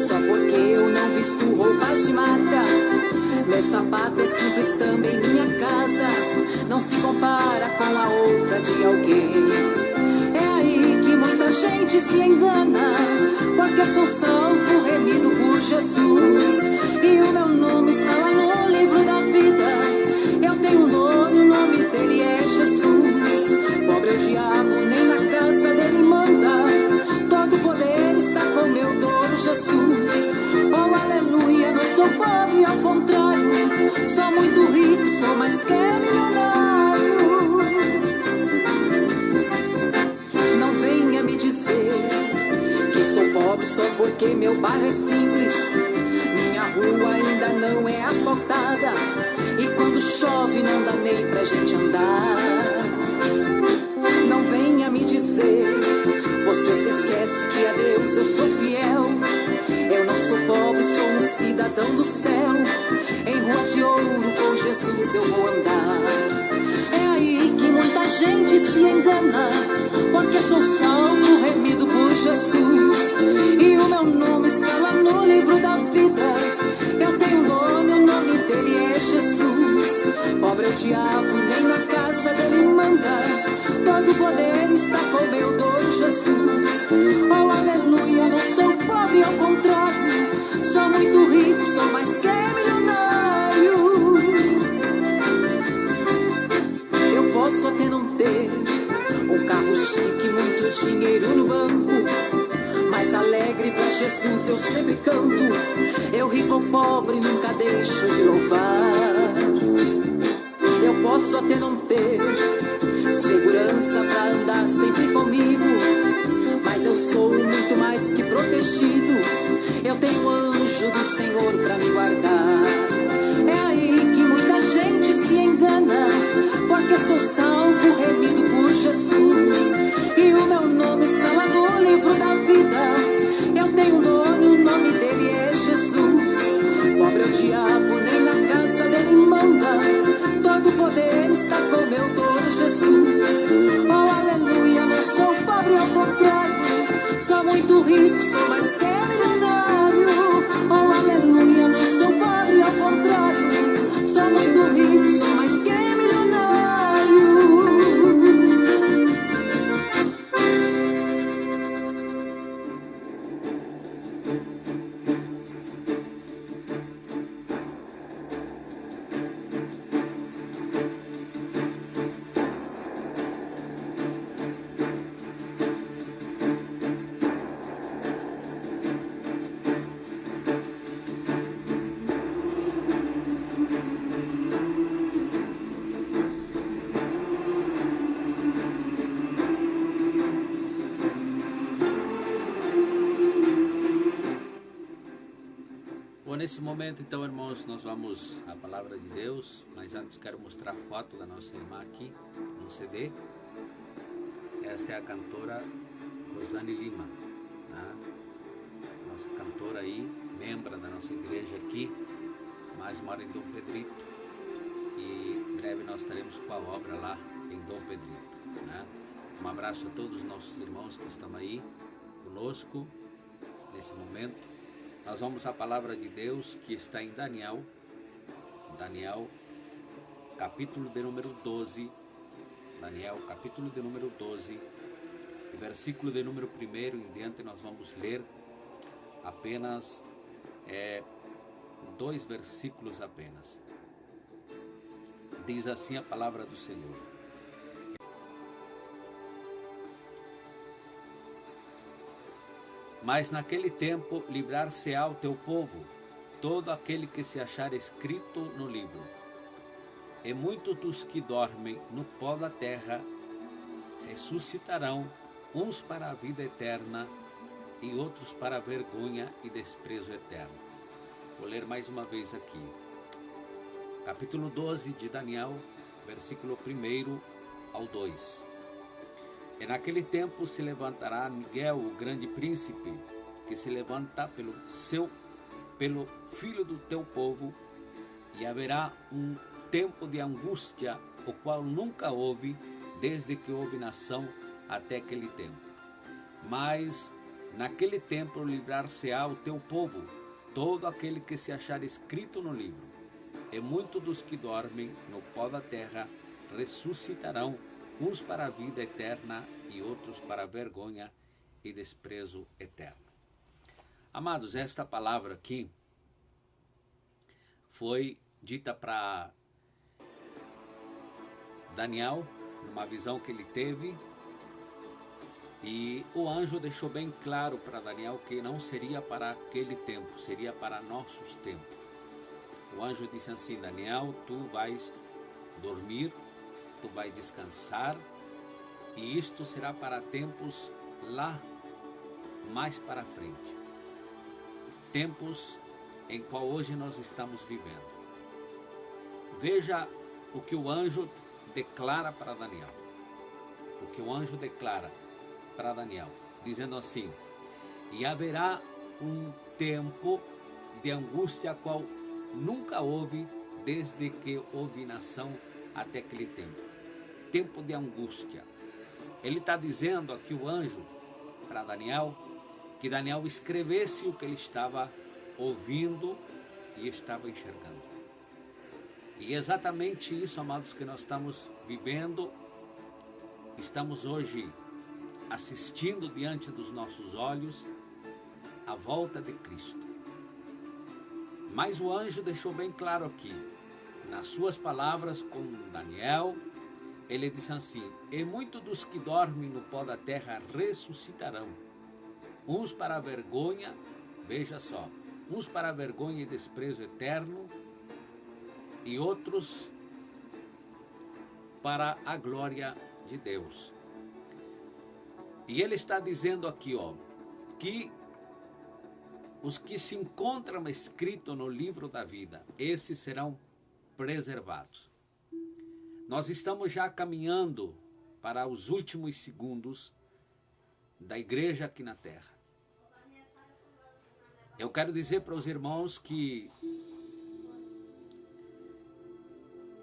só porque eu não visto roupas de marca, meu sapato é simples também, minha casa não se compara com a outra de alguém. É aí que muita gente se engana, porque sou salvo, remido por Jesus, e o meu nome está lá no livro da vida. Eu tenho um dono, o nome dele é Jesus. Pobre é o diabo, nem na casa dele manda, todo poder está com meu dono Jesus. Oh, aleluia, não sou pobre, ao contrário, sou muito rico, sou mais que milionário. Não venha me dizer que sou pobre só porque meu bairro é simples, minha rua ainda não é asfaltada, e quando chove não dá nem pra gente andar. Não venha me dizer, você se esquece que a Deus eu sou fiel. Eu não sou pobre, sou um cidadão do céu. Em ruas de ouro com Jesus eu vou andar. É aí que muita gente se engana, porque sou salvo, remido por Jesus, e o meu nome está lá no livro da vida. Eu tenho um dono, o nome dele é Jesus. Pobre é o diabo, nem na casa dele manda, todo poder está com meu dono Jesus. Oh, aleluia, não sou pobre, ao contrário, sou muito rico, sou mais que milionário. Eu posso até não ter um carro chique, muito dinheiro no banco, mas alegre pra Jesus eu sempre canto. Eu rico ou pobre nunca deixo de louvar. Eu posso até não ter segurança pra andar sempre comigo, mas eu sou muito mais que protegido. Eu tenho o anjo do Senhor pra me guardar. É aí que muita gente se engana, porque sou salvo, remido por Jesus, e o meu nome está lá no livro da vida. Eu tenho um dono, o nome dele é Jesus. Pobre é o diabo, nem na casa dele manda, todo poder está com meu dono Jesus. Oh, aleluia, não sou pobre, ao contrário, sou muito rico, sou mais que milionário. Oh, aleluia, não sou pobre, ao contrário, sou muito rico, sou mais que milionário. nesse momento, então, irmãos, nós vamos à palavra de Deus, mas antes quero mostrar a foto da nossa irmã aqui, no CD. Esta é a cantora Rosane Lima, tá? Nossa cantora aí, membro da nossa igreja aqui, mas mora em Dom Pedrito, e em breve nós estaremos com a obra lá em Dom Pedrito, né? Um abraço a todos os nossos irmãos que estão aí conosco nesse momento. Nós vamos à palavra de Deus que está em Daniel, capítulo de número 12, Daniel, capítulo de número 12, e versículo de número 1 em diante nós vamos ler apenas 2 versículos apenas. Diz assim a palavra do Senhor. Mas naquele tempo livrar-se-á o teu povo, todo aquele que se achar escrito no livro. E muitos dos que dormem no pó da terra ressuscitarão, uns para a vida eterna e outros para a vergonha e desprezo eterno. Vou ler mais uma vez aqui. Capítulo 12 de Daniel, versículo 1 ao 2. E naquele tempo se levantará Miguel, o grande príncipe, que se levanta pelo filho do teu povo, e haverá um tempo de angústia, o qual nunca houve, desde que houve nação até aquele tempo. Mas naquele tempo livrar-se-á o teu povo, todo aquele que se achar escrito no livro. E muitos dos que dormem no pó da terra ressuscitarão, uns para a vida eterna e outros para a vergonha e desprezo eterno. Amados, esta palavra aqui foi dita para Daniel, numa visão que ele teve, e o anjo deixou bem claro para Daniel que não seria para aquele tempo, seria para nossos tempos. O anjo disse assim: Daniel, tu vais dormir, tu vai descansar, e isto será para tempos lá mais para frente. Tempos em qual hoje nós estamos vivendo. Veja o que o anjo declara para Daniel. O que o anjo declara para Daniel, dizendo assim: e haverá um tempo de angústia qual nunca houve, desde que houve nação até aquele tempo. Tempo de angústia. Ele está dizendo aqui, o anjo, para Daniel, que Daniel escrevesse o que ele estava ouvindo e estava enxergando. E é exatamente isso, amados, que nós estamos vivendo. Estamos hoje assistindo diante dos nossos olhos a volta de Cristo. Mas o anjo deixou bem claro aqui, nas suas palavras com Daniel, ele disse assim: e muitos dos que dormem no pó da terra ressuscitarão, uns para a vergonha, veja só, uns para a vergonha e desprezo eterno, e outros para a glória de Deus. E ele está dizendo aqui, ó, que os que se encontram escritos no livro da vida, esses serão preservados. Nós estamos já caminhando para os últimos segundos da igreja aqui na terra. Eu quero dizer para os irmãos que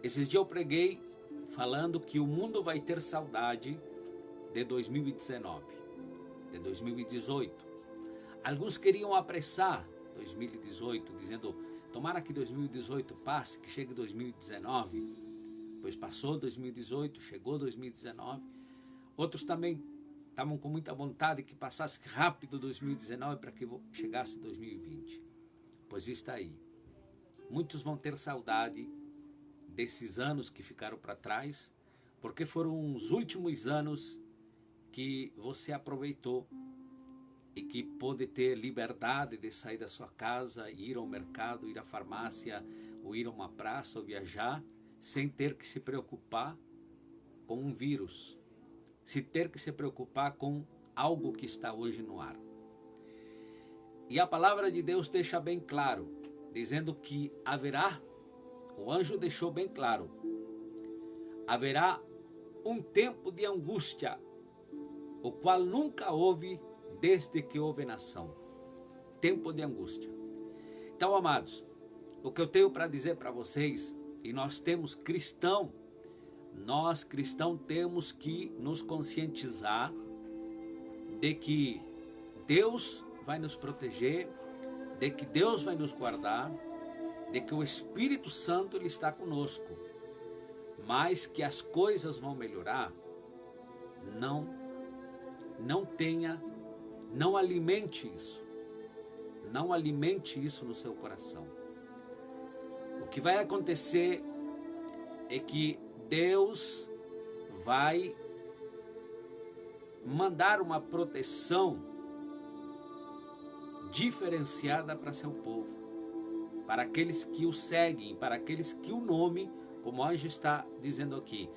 esses dias eu preguei falando que o mundo vai ter saudade de 2019, de 2018. Alguns queriam apressar 2018, dizendo: tomara que 2018 passe, que chegue 2019. Pois passou 2018, chegou 2019. Outros também estavam com muita vontade que passasse rápido 2019 para que chegasse 2020. Pois está aí. Muitos vão ter saudade desses anos que ficaram para trás, porque foram os últimos anos que você aproveitou e que pôde ter liberdade de sair da sua casa, ir ao mercado, ir à farmácia, ou ir a uma praça, ou viajar, sem ter que se preocupar com um vírus, sem ter que se preocupar com algo que está hoje no ar. E a palavra de Deus deixa bem claro dizendo que haverá, o anjo deixou bem claro, haverá um tempo de angústia, o qual nunca houve desde que houve nação. Tempo de angústia. Então, amados, o que eu tenho para dizer para vocês, e nós cristãos temos que nos conscientizar de que Deus vai nos proteger, de que Deus vai nos guardar, de que o Espírito Santo ele está conosco, mas que as coisas vão melhorar. Não alimente isso. Não alimente isso no seu coração. O que vai acontecer é que Deus vai mandar uma proteção diferenciada para seu povo, para aqueles que o seguem, para aqueles que o nome, como o anjo está dizendo aqui,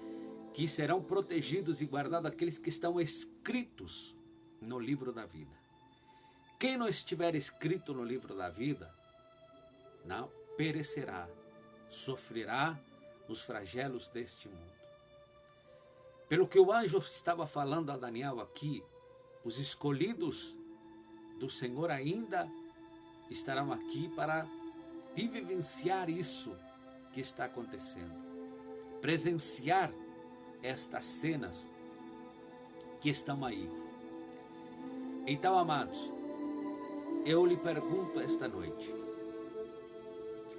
que serão protegidos e guardados aqueles que estão escritos no livro da vida. Quem não estiver escrito no livro da vida, não perecerá, sofrerá os flagelos deste mundo. Pelo que o anjo estava falando a Daniel aqui, os escolhidos do Senhor ainda estarão aqui para vivenciar isso que está acontecendo, presenciar estas cenas que estão aí. Então, amados, eu lhe pergunto esta noite,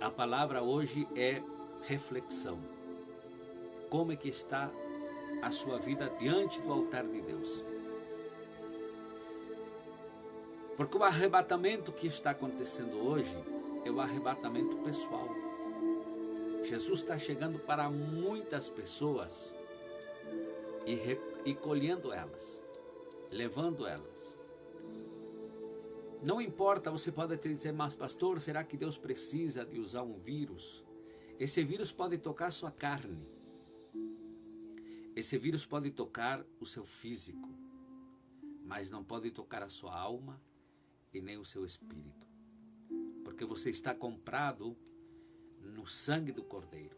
a palavra hoje é reflexão. Como é que está a sua vida diante do altar de Deus? Porque o arrebatamento que está acontecendo hoje é o arrebatamento pessoal. Jesus está chegando para muitas pessoas e colhendo elas, levando elas. Não importa, você pode até dizer, mas pastor, será que Deus precisa de usar um vírus? Esse vírus pode tocar sua carne. Esse vírus pode tocar o seu físico, mas não pode tocar a sua alma e nem o seu espírito. Porque você está comprado no sangue do Cordeiro.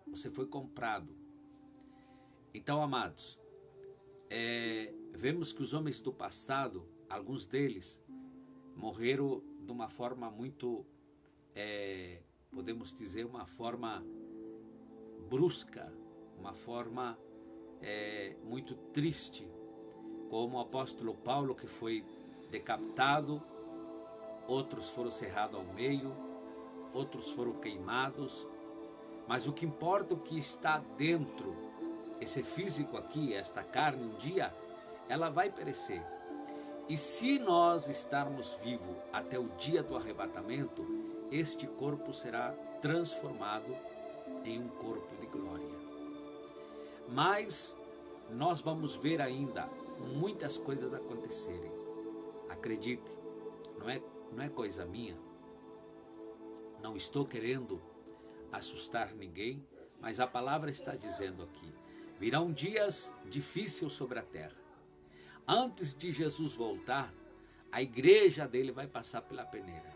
Você foi comprado. Então, amados, vemos que os homens do passado, alguns deles, morreram de uma forma muito, podemos dizer, uma forma brusca, uma forma muito triste, como o apóstolo Paulo, que foi decapitado, outros foram cerrados ao meio, outros foram queimados, mas o que importa é o que está dentro, esse físico aqui, esta carne, um dia, ela vai perecer. E se nós estarmos vivos até o dia do arrebatamento, este corpo será transformado em um corpo de glória. Mas nós vamos ver ainda muitas coisas acontecerem. Acredite, não é coisa minha. Não estou querendo assustar ninguém, mas a palavra está dizendo aqui: virão dias difíceis sobre a terra. Antes de Jesus voltar, a igreja dele vai passar pela peneira.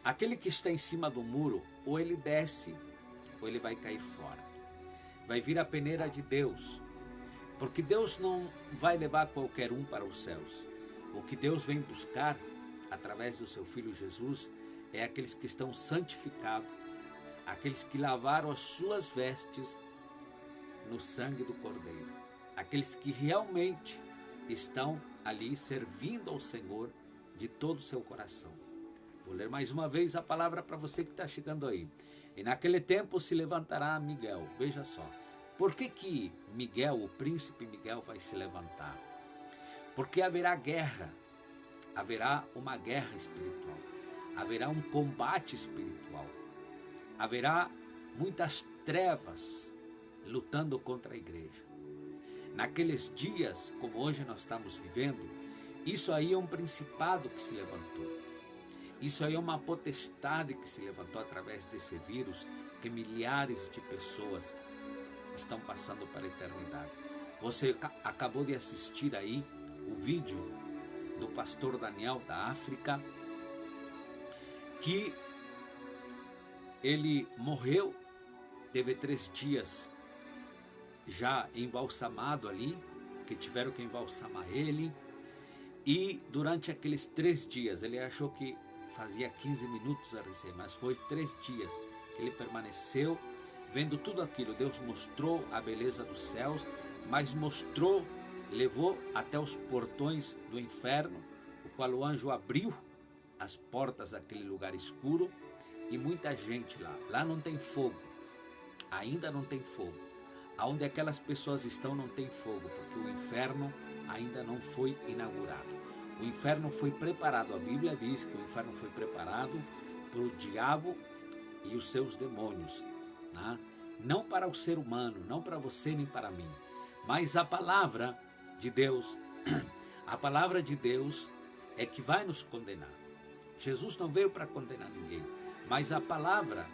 Aquele que está em cima do muro, ou ele desce, ou ele vai cair fora. Vai vir a peneira de Deus, porque Deus não vai levar qualquer um para os céus. O que Deus vem buscar, através do seu Filho Jesus, é aqueles que estão santificados, aqueles que lavaram as suas vestes no sangue do Cordeiro, aqueles que realmente estão ali servindo ao Senhor de todo o seu coração. Vou ler mais uma vez a palavra para você que está chegando aí. E naquele tempo se levantará Miguel. Veja só. Por que Miguel, o príncipe Miguel, vai se levantar? Porque haverá guerra. Haverá uma guerra espiritual. Haverá um combate espiritual. Haverá muitas trevas lutando contra a igreja. Naqueles dias, como hoje nós estamos vivendo, isso aí é um principado que se levantou. Isso aí é uma potestade que se levantou através desse vírus, que milhares de pessoas estão passando para a eternidade. Você acabou de assistir aí o vídeo do pastor Daniel da África, que ele morreu, teve 3 dias já embalsamado ali, que tiveram que embalsamar ele, e durante aqueles 3 dias, ele achou que fazia 15 minutos a recém, mas foi 3 dias que ele permaneceu vendo tudo aquilo. Deus mostrou a beleza dos céus, mas mostrou, levou até os portões do inferno, o qual o anjo abriu as portas daquele lugar escuro, e muita gente lá não tem fogo, ainda não tem fogo. Aonde aquelas pessoas estão não tem fogo, porque o inferno ainda não foi inaugurado. O inferno foi preparado, a Bíblia diz que o inferno foi preparado para o diabo e os seus demônios, né? Não para o ser humano, não para você nem para mim, mas a palavra de Deus, a palavra de Deus é que vai nos condenar. Jesus não veio para condenar ninguém, mas a palavra,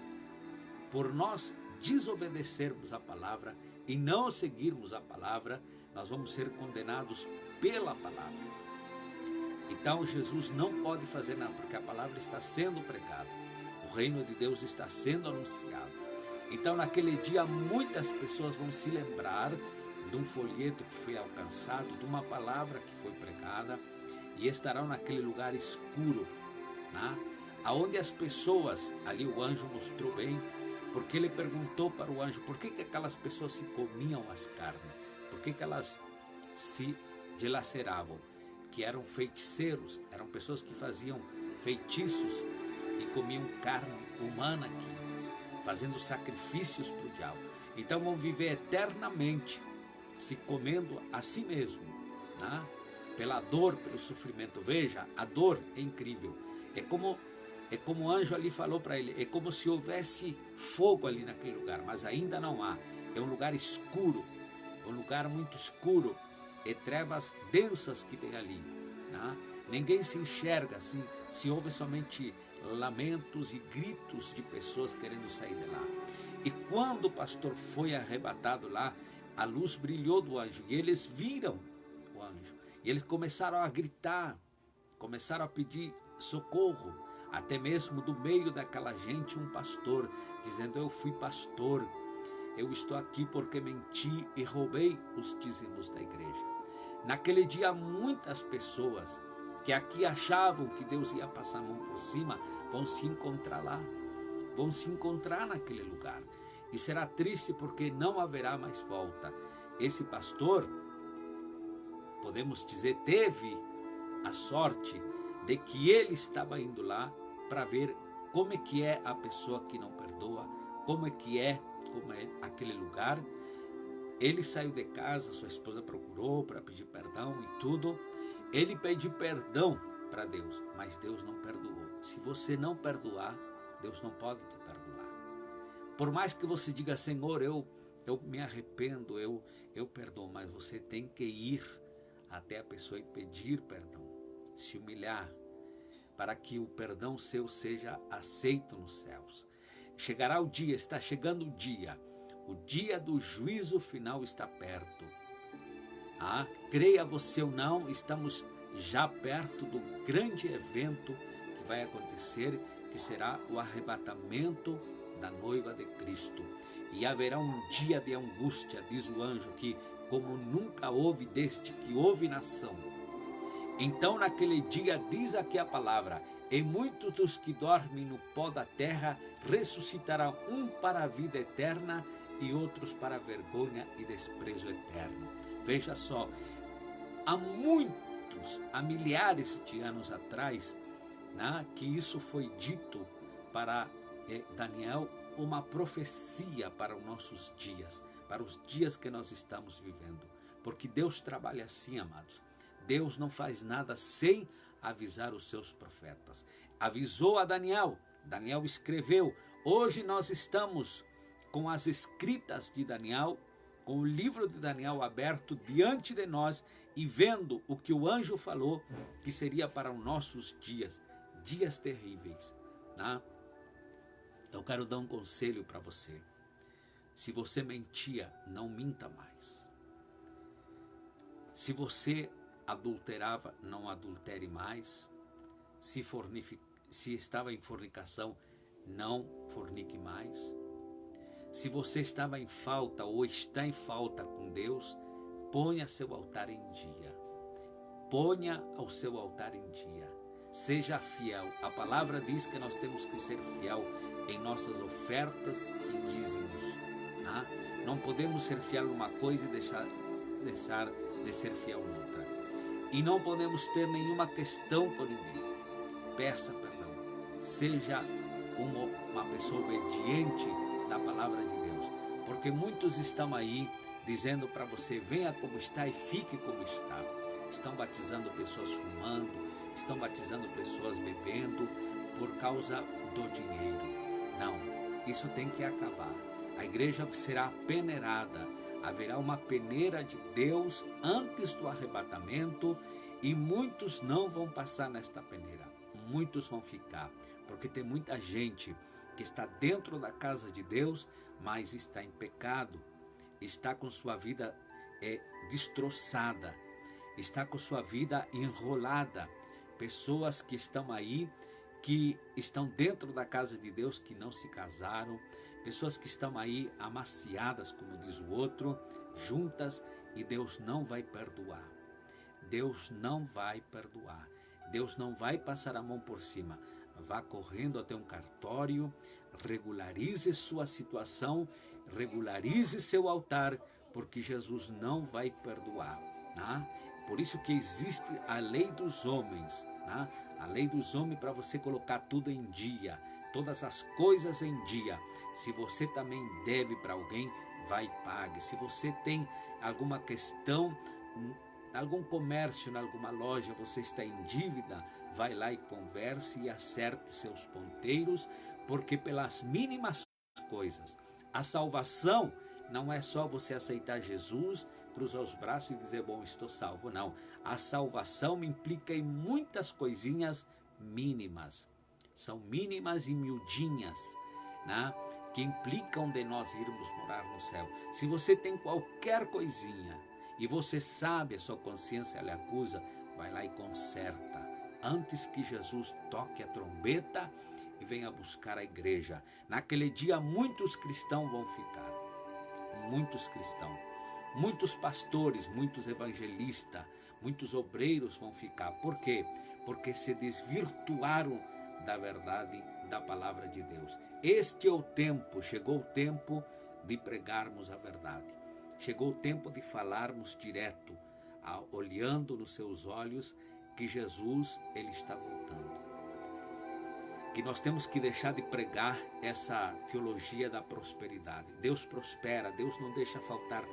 por nós desobedecermos a palavra e não seguirmos a palavra, nós vamos ser condenados pela palavra. Então Jesus não pode fazer nada, porque a palavra está sendo pregada, o reino de Deus está sendo anunciado. Então naquele dia muitas pessoas vão se lembrar de um folheto que foi alcançado, de uma palavra que foi pregada, e estarão naquele lugar escuro, né? Aonde as pessoas, ali o anjo mostrou bem, porque ele perguntou para o anjo por que aquelas pessoas se comiam as carnes, por que elas se dilaceravam, que eram feiticeiros, eram pessoas que faziam feitiços e comiam carne humana aqui, fazendo sacrifícios para o diabo. Então vão viver eternamente se comendo a si mesmo, né? Pela dor, pelo sofrimento. Veja, a dor é incrível. É como o anjo ali falou para ele, é como se houvesse fogo ali naquele lugar, mas ainda não há. É um lugar escuro, é um lugar muito escuro, é trevas densas que tem ali, né? Ninguém se enxerga, assim, se ouve somente lamentos e gritos de pessoas querendo sair de lá. E quando o pastor foi arrebatado lá, a luz brilhou do anjo e eles viram o anjo. E eles começaram a gritar, começaram a pedir socorro, até mesmo do meio daquela gente um pastor, dizendo: eu fui pastor, eu estou aqui porque menti e roubei os dízimos da igreja. Naquele dia muitas pessoas que aqui achavam que Deus ia passar a mão por cima, vão se encontrar lá, vão se encontrar naquele lugar. E será triste porque não haverá mais volta. Esse pastor, podemos dizer, teve a sorte de que ele estava indo lá para ver como é que é a pessoa que não perdoa, como é aquele lugar. Ele saiu de casa, sua esposa procurou para pedir perdão e tudo. Ele pediu perdão para Deus, mas Deus não perdoou. Se você não perdoar, Deus não pode te perdoar. Por mais que você diga: Senhor, eu me arrependo, eu perdoo, mas você tem que ir até a pessoa e pedir perdão, se humilhar, para que o perdão seu seja aceito nos céus. Chegará o dia, está chegando o dia do juízo final está perto. Creia você ou não, estamos já perto do grande evento que vai acontecer, que será o arrebatamento da noiva de Cristo. E haverá um dia de angústia, diz o anjo aqui, como nunca houve desde que houve nação. Então naquele dia, diz aqui a palavra: e muitos dos que dormem no pó da terra ressuscitarão, um para a vida eterna e outros para a vergonha e desprezo eterno. Veja só, há milhares de anos atrás, né, que isso foi dito para Daniel, uma profecia para os nossos dias, para os dias que nós estamos vivendo. Porque Deus trabalha assim, amados. Deus não faz nada sem avisar os seus profetas. Avisou a Daniel, Daniel escreveu. Hoje nós estamos com as escritas de Daniel, com o livro de Daniel aberto diante de nós e vendo o que o anjo falou que seria para os nossos dias, dias terríveis, né? Eu quero dar um conselho para você. Se você mentia, não minta mais. Se você adulterava, não adultere mais. Se estava em fornicação, não fornique mais. Se você estava em falta ou está em falta com Deus, ponha seu altar em dia. Ponha o seu altar em dia. Seja fiel. A palavra diz que nós temos que ser fiel em nossas ofertas e dízimos. Tá? Não podemos ser fiel numa coisa e deixar de ser fiel noutra. E não podemos ter nenhuma questão por ninguém. Peça perdão. Seja uma pessoa obediente da palavra de Deus. Porque muitos estão aí dizendo para você, venha como está e fique como está. Estão batizando pessoas fumando, estão batizando pessoas bebendo por causa do dinheiro. Não, isso tem que acabar. A igreja será peneirada. Haverá uma peneira de Deus antes do arrebatamento e muitos não vão passar nesta peneira. Muitos vão ficar, porque tem muita gente que está dentro da casa de Deus, mas está em pecado, está com sua vida destroçada, está com sua vida enrolada. Pessoas que estão aí, que estão dentro da casa de Deus, que não se casaram, pessoas que estão aí amaciadas, como diz o outro, juntas, e Deus não vai perdoar. Deus não vai perdoar. Deus não vai passar a mão por cima. Vá correndo até um cartório, regularize sua situação, regularize seu altar, porque Jesus não vai perdoar. Tá? Por isso que existe a lei dos homens. Tá? A lei dos homens para você colocar tudo em dia, todas as coisas em dia. Se você também deve para alguém, vai e pague. Se você tem alguma questão, algum comércio, em alguma loja, você está em dívida, vai lá e converse e acerte seus ponteiros, porque pelas mínimas coisas, a salvação não é só você aceitar Jesus, cruzar os braços e dizer, bom, estou salvo. Não, a salvação implica em muitas coisinhas mínimas. São mínimas e miudinhas, né, que implicam de nós irmos morar no céu. Se você tem qualquer coisinha e você sabe, a sua consciência lhe acusa, vai lá e conserta, antes que Jesus toque a trombeta e venha buscar a igreja. Naquele dia muitos cristãos vão ficar, muitos cristãos, muitos pastores, muitos evangelistas, muitos obreiros vão ficar. Por quê? Porque se desvirtuaram da verdade da palavra de Deus. Este é o tempo, chegou o tempo de pregarmos a verdade. Chegou o tempo de falarmos direto, olhando nos seus olhos que Jesus, ele está voltando. Que nós temos que deixar de pregar essa teologia da prosperidade. Deus prospera, Deus não deixa faltar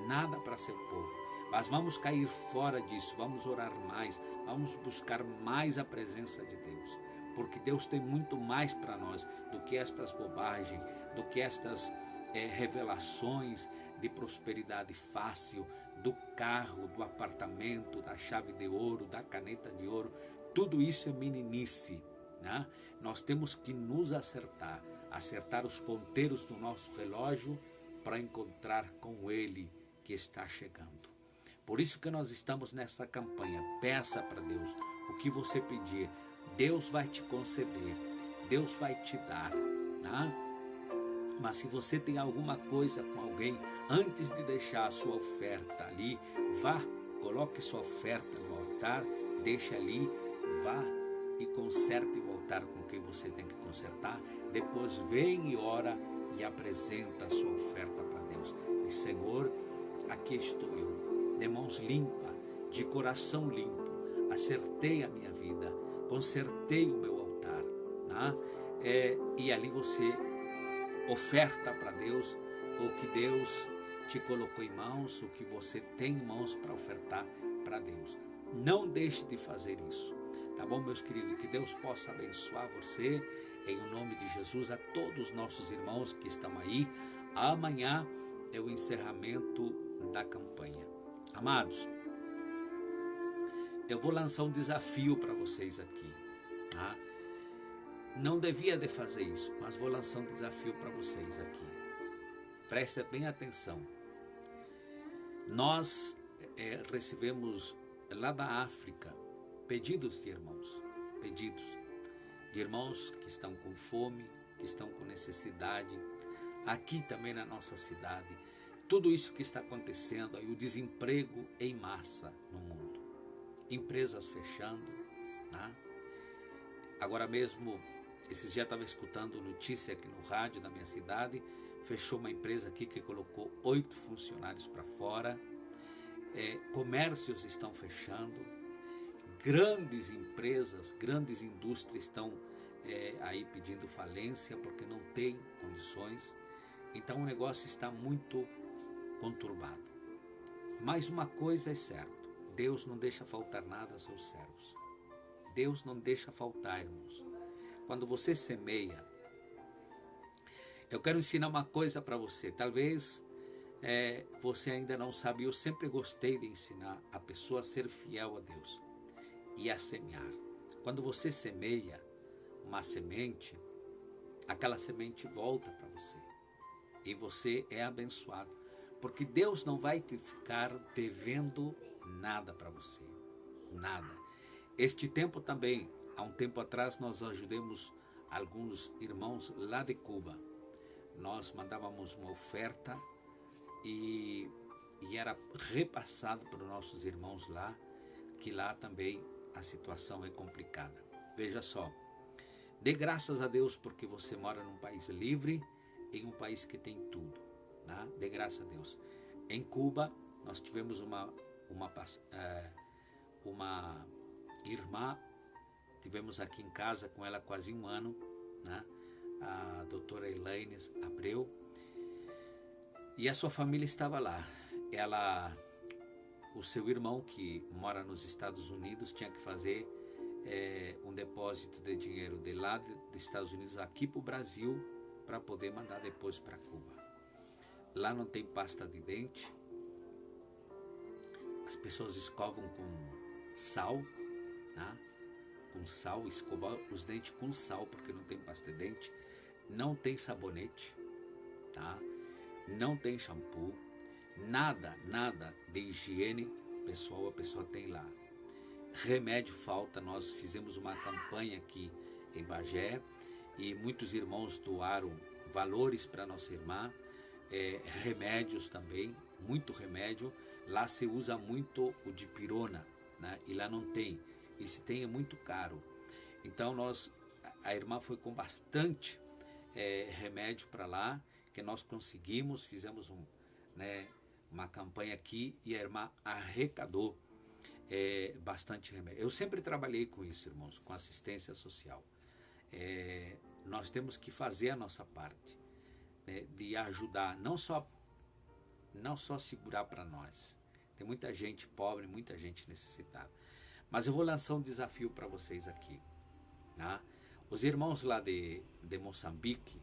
nada para seu povo. Mas vamos cair fora disso, vamos orar mais, vamos buscar mais a presença de Deus. Porque Deus tem muito mais para nós do que estas bobagens, do que estas revelações de prosperidade fácil, do carro, do apartamento, da chave de ouro, da caneta de ouro. Tudo isso é meninice, né? Nós temos que nos acertar os ponteiros do nosso relógio para encontrar com Ele que está chegando. Por isso que nós estamos nessa campanha. Peça para Deus o que você pedir. Deus vai te conceder, Deus vai te dar, tá? Mas se você tem alguma coisa com alguém, antes de deixar a sua oferta ali, vá, coloque sua oferta no altar, deixe ali, vá e conserte o altar com quem você tem que consertar. Depois vem e ora e apresenta a sua oferta para Deus. Diz, Senhor, aqui estou eu, de mãos limpas, de coração limpo, acertei a minha vida, consertei o meu altar, tá? E ali você oferta para Deus o que Deus te colocou em mãos, o que você tem em mãos para ofertar para Deus. Não deixe de fazer isso, tá bom, meus queridos? Que Deus possa abençoar você, em nome de Jesus, a todos os nossos irmãos que estão aí. Amanhã é o encerramento da campanha. Amados, eu vou lançar um desafio para vocês aqui, tá? Não devia de fazer isso, mas vou lançar um desafio para vocês aqui. Preste bem atenção. Nós recebemos lá da África pedidos de irmãos que estão com fome, que estão com necessidade, aqui também na nossa cidade. Tudo isso que está acontecendo, aí o desemprego em massa no mundo, empresas fechando, né? Agora mesmo, esses dias eu estava escutando notícia aqui no rádio da minha cidade, fechou uma empresa aqui que colocou 8 funcionários para fora, comércios estão fechando, grandes empresas, grandes indústrias estão aí pedindo falência porque não tem condições. Então o negócio está muito conturbado. Mas uma coisa é certa, Deus não deixa faltar nada aos seus servos. Deus não deixa faltar, irmãos. Quando você semeia, eu quero ensinar uma coisa para você. Talvez você ainda não sabe, eu sempre gostei de ensinar a pessoa a ser fiel a Deus e a semear. Quando você semeia uma semente, aquela semente volta para você e você é abençoado, porque Deus não vai te ficar devendo nada para você, nada. Este tempo também, há um tempo atrás, nós ajudamos alguns irmãos lá de Cuba. Nós mandávamos uma oferta e era repassado para os nossos irmãos lá, que lá também a situação é complicada. Veja só, dê graças a Deus porque você mora num país livre, em um país que tem tudo, né? Dê graças a Deus. Em Cuba, nós tivemos uma irmã, tivemos aqui em casa com ela quase um ano, né? A doutora Elaine Abreu, e a sua família estava lá. O seu irmão, que mora nos Estados Unidos, tinha que fazer um depósito de dinheiro de lá dos Estados Unidos aqui para o Brasil, para poder mandar depois para Cuba. Lá não tem pasta de dente, as pessoas escovam com sal, né? Com sal, escovar os dentes com sal, porque não tem pasta de dente, não tem sabonete, tá? Não tem shampoo, nada de higiene pessoal a pessoa tem lá. Remédio falta, nós fizemos uma campanha aqui em Bagé e muitos irmãos doaram valores para nossa irmã, remédios também, muito remédio. Lá se usa muito o dipirona, né? E lá não tem, e se tem é muito caro. Então a irmã foi com bastante remédio para lá, que nós conseguimos, fizemos uma campanha aqui e a irmã arrecadou bastante remédio. Eu sempre trabalhei com isso, irmãos, com assistência social. Nós temos que fazer a nossa parte, né, de ajudar, não só segurar para nós. Tem muita gente pobre, muita gente necessitada. Mas eu vou lançar um desafio para vocês aqui, né? Os irmãos lá de Moçambique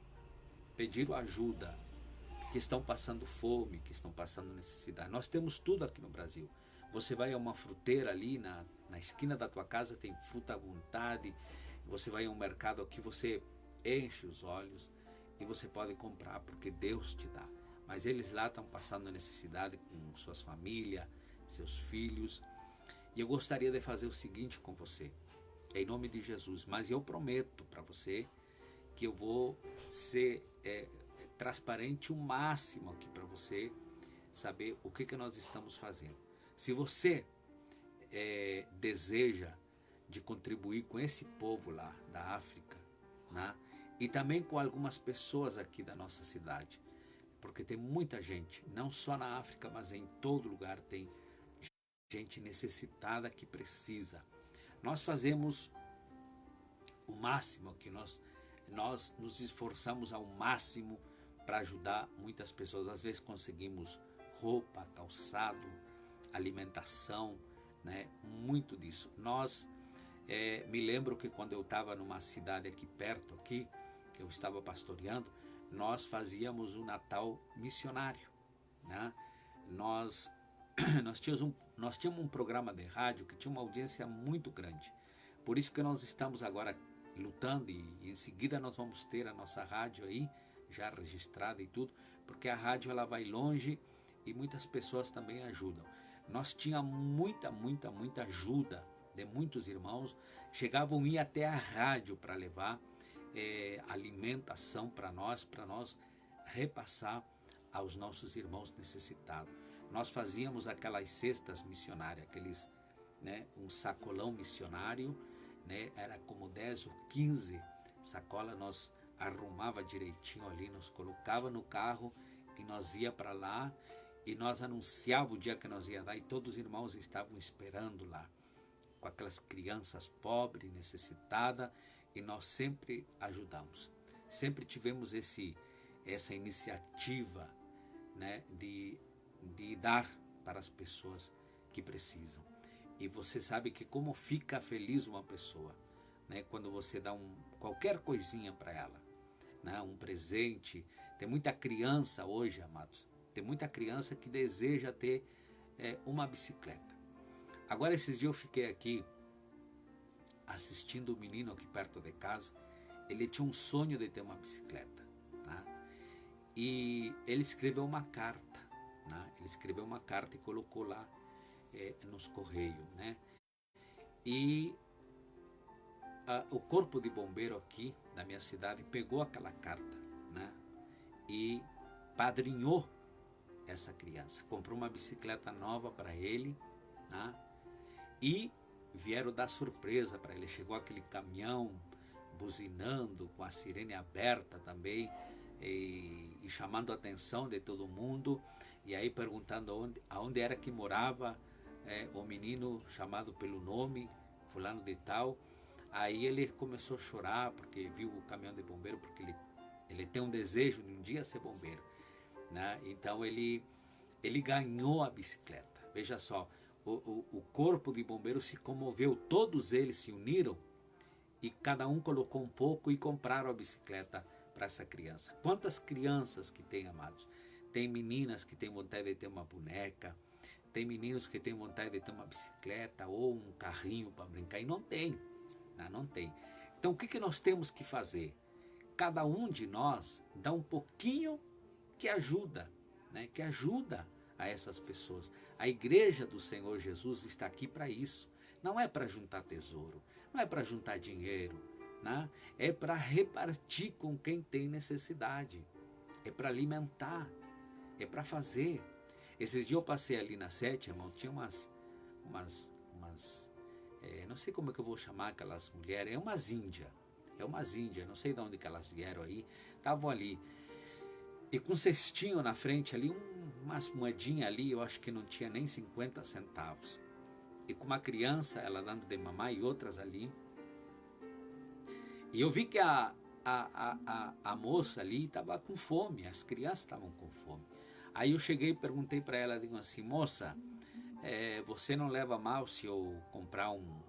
pediram ajuda, que estão passando fome, que estão passando necessidade. Nós temos tudo aqui no Brasil. Você vai a uma fruteira ali na esquina da tua casa, tem fruta à vontade. Você vai a um mercado aqui, você enche os olhos e você pode comprar, porque Deus te dá. Mas eles lá estão passando necessidade com suas famílias, seus filhos. E eu gostaria de fazer o seguinte com você, em nome de Jesus. Mas eu prometo para você que eu vou ser transparente o máximo aqui para você saber o que nós estamos fazendo. Se você deseja de contribuir com esse povo lá da África, né? E também com algumas pessoas aqui da nossa cidade, porque tem muita gente, não só na África, mas em todo lugar tem gente necessitada que precisa. Nós fazemos o máximo aqui, nós nos esforçamos ao máximo para ajudar muitas pessoas. Às vezes conseguimos roupa, calçado, alimentação, né? Muito disso. Me lembro que quando eu estava numa cidade aqui perto, aqui, eu estava pastoreando, nós fazíamos um Natal missionário, né? Nós tínhamos um programa de rádio que tinha uma audiência muito grande. Por isso que nós estamos agora lutando e em seguida nós vamos ter a nossa rádio aí, já registrada e tudo, porque a rádio ela vai longe e muitas pessoas também ajudam. Nós tínhamos muita ajuda de muitos irmãos, chegavam a ir até a rádio para levar alimentação para nós repassar aos nossos irmãos necessitados. Nós fazíamos aquelas cestas missionárias, um sacolão missionário, era como 10 ou 15 sacola, nós arrumava direitinho ali, nos colocava no carro e nós ia para lá e nós anunciava o dia que nós ia dar e todos os irmãos estavam esperando lá, com aquelas crianças pobres, necessitadas, e nós sempre ajudamos. Sempre tivemos essa iniciativa, de dar para as pessoas que precisam. E você sabe que como fica feliz uma pessoa, quando você dá qualquer coisinha para ela, um presente. Tem muita criança hoje, amados, tem muita criança que deseja ter uma bicicleta. Agora, esses dias eu fiquei aqui assistindo um menino aqui perto de casa. Ele tinha um sonho de ter uma bicicleta, e ele escreveu uma carta, ele escreveu uma carta e colocou lá nos correios, e o corpo de bombeiro aqui da minha cidade pegou aquela carta, e padrinhou essa criança, comprou uma bicicleta nova para ele, e vieram dar surpresa para ele. Chegou aquele caminhão buzinando, com a sirene aberta também, e chamando a atenção de todo mundo, e aí perguntando aonde era que morava o menino chamado pelo nome, fulano de tal. Aí ele começou a chorar porque viu o caminhão de bombeiro, porque ele tem um desejo de um dia ser bombeiro, Então ele ganhou a bicicleta. Veja só, o corpo de bombeiro se comoveu, todos eles se uniram e cada um colocou um pouco e compraram a bicicleta para essa criança. Quantas crianças que tem, amados? Tem meninas que têm vontade de ter uma boneca, tem meninos que têm vontade de ter uma bicicleta ou um carrinho para brincar e não tem. Não tem. Então o que nós temos que fazer? Cada um de nós dá um pouquinho que ajuda, que ajuda a essas pessoas. A igreja do Senhor Jesus está aqui para isso. Não é para juntar tesouro, não é para juntar dinheiro, é para repartir com quem tem necessidade, é para alimentar, é para fazer. Esses dias eu passei ali na 7, irmão, tinha umas não sei como é que eu vou chamar aquelas mulheres, é umas índias, não sei de onde que elas vieram aí, estavam ali, e com um cestinho na frente ali, umas moedinhas ali, eu acho que não tinha nem 50 centavos, e com uma criança, ela dando de mamar e outras ali, e eu vi que a moça ali estava com fome, as crianças estavam com fome. Aí eu cheguei e perguntei para ela, digo assim, moça, você não leva mal se eu comprar um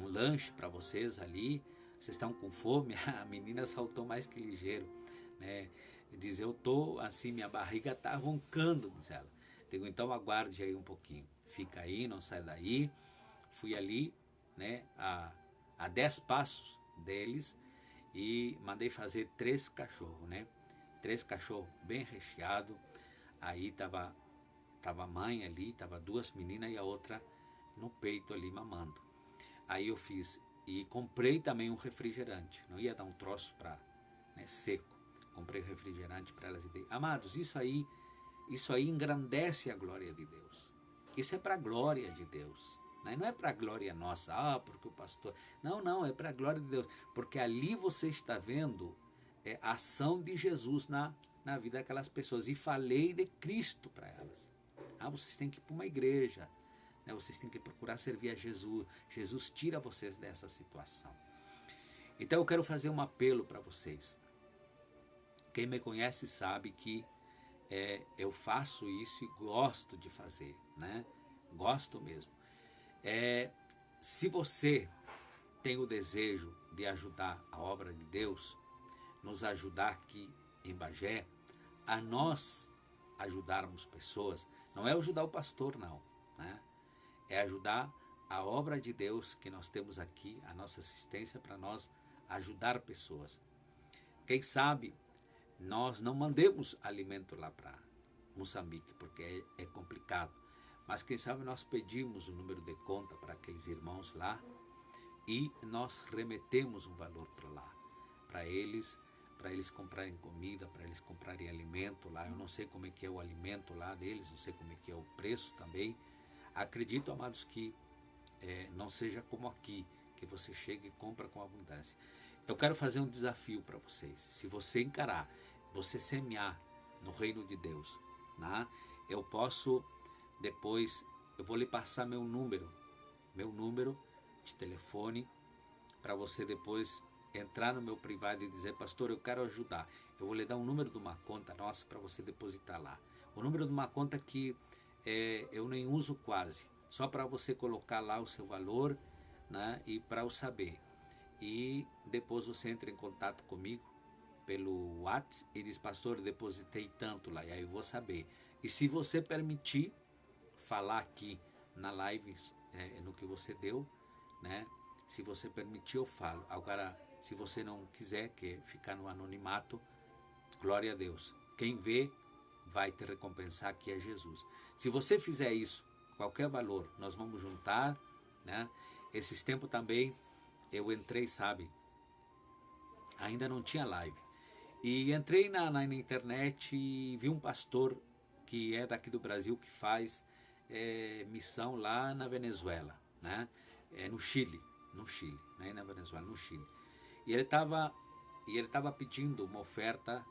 lanche para vocês ali? Vocês estão com fome? A menina saltou mais que ligeiro, diz, eu tô assim, minha barriga tá roncando, diz ela. Digo, então aguarde aí um pouquinho, fica aí, não sai daí. Fui ali, a 10 passos deles, e mandei fazer 3 cachorros, 3 cachorros bem recheados. Aí tava a mãe ali, tava 2 meninas e a outra no peito ali mamando. Aí eu fiz e comprei também um refrigerante. Não ia dar um troço para seco. Comprei refrigerante para elas e dei. Amados, isso aí engrandece a glória de Deus. Isso é para a glória de Deus. Não é para a glória nossa, porque o pastor... Não, é para a glória de Deus. Porque ali você está vendo a ação de Jesus na vida daquelas pessoas. E falei de Cristo para elas. Vocês têm que ir para uma igreja. Vocês têm que procurar servir a Jesus. Jesus tira vocês dessa situação. Então eu quero fazer um apelo para vocês. Quem me conhece sabe que eu faço isso e gosto de fazer. Gosto mesmo. Se você tem o desejo de ajudar a obra de Deus, nos ajudar aqui em Bagé, a nós ajudarmos pessoas, não é ajudar o pastor, não, é ajudar a obra de Deus que nós temos aqui, a nossa assistência para nós ajudar pessoas. Quem sabe nós não mandemos alimento lá para Moçambique, porque é complicado. Mas quem sabe nós pedimos o número de conta para aqueles irmãos lá e nós remetemos um valor para lá. para eles comprarem comida, para eles comprarem alimento lá. Eu não sei como é que é o alimento lá deles, não sei como é que é o preço também. Acredito, amados, que não seja como aqui, que você chega e compra com abundância. Eu quero fazer um desafio para vocês. Se você encarar, você semear no reino de Deus, né? Eu posso, depois, eu vou lhe passar meu número de telefone, para você depois entrar no meu privado e dizer: pastor, eu quero ajudar. Eu vou lhe dar um número de uma conta nossa para você depositar lá. O número de uma conta que eu nem uso quase, só para você colocar lá o seu valor, né, e para eu saber. E depois você entra em contato comigo pelo WhatsApp e diz: pastor, depositei tanto lá, e aí eu vou saber. E se você permitir falar aqui na live no que você deu, né, se você permitir, eu falo. Agora, se você não quiser ficar no anonimato, glória a Deus. Quem vê vai te recompensar, que é Jesus. Se você fizer isso, qualquer valor, nós vamos juntar, né? Esses tempos também eu entrei, sabe? Ainda não tinha live. E entrei na internet e vi um pastor que é daqui do Brasil, que faz missão lá na Venezuela, né? No Chile, né? Na Venezuela, no Chile. E ele estava pedindo uma oferta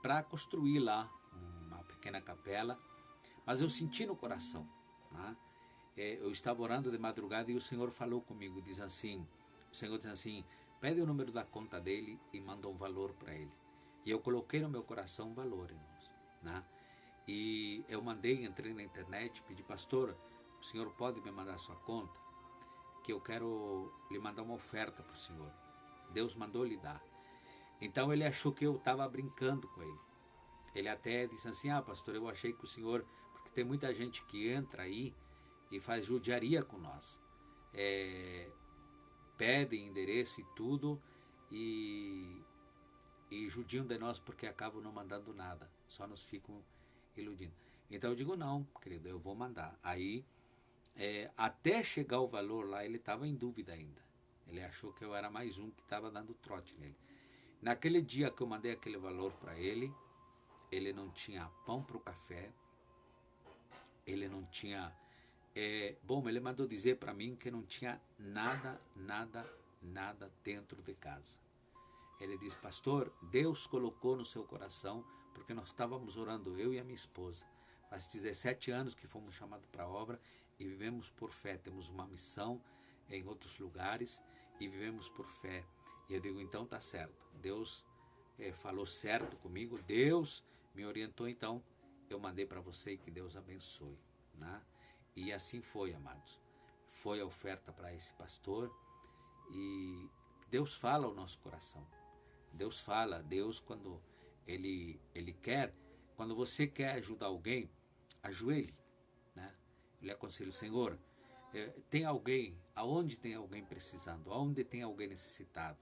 para construir lá uma pequena capela, mas eu senti no coração, né? Eu estava orando de madrugada e o Senhor falou comigo, o Senhor diz assim: pede o número da conta dele e manda um valor para ele. E eu coloquei no meu coração um valor, irmãos, né? E eu entrei na internet, pedi: pastor, o senhor pode me mandar sua conta? Que eu quero lhe mandar uma oferta para o senhor. Deus mandou lhe dar. Então ele achou que eu estava brincando com ele. Ele até disse assim: pastor, eu achei que o senhor... Porque tem muita gente que entra aí e faz judiaria com nós. Pede endereço e tudo e judiam de nós porque acabam não mandando nada. Só nos ficam iludindo. Então eu digo: não, querido, eu vou mandar. Aí, até chegar o valor lá, ele estava em dúvida ainda. Ele achou que eu era mais um que estava dando trote nele. Naquele dia que eu mandei aquele valor para ele, ele não tinha pão para o café, ele não tinha... ele mandou dizer para mim que não tinha nada dentro de casa. Ele disse: pastor, Deus colocou no seu coração, porque nós estávamos orando, eu e a minha esposa. Faz 17 anos que fomos chamados para a obra e vivemos por fé. Temos uma missão em outros lugares e vivemos por fé. E eu digo: então tá certo. Deus falou certo comigo, Deus me orientou, então eu mandei para você e que Deus abençoe, né? E assim foi, amados. Foi a oferta para esse pastor e Deus fala ao nosso coração. Deus fala, Deus, quando Ele quer, quando você quer ajudar alguém, ajoelhe, né? Eu lhe aconselho: Senhor, tem alguém, aonde tem alguém precisando, aonde tem alguém necessitado,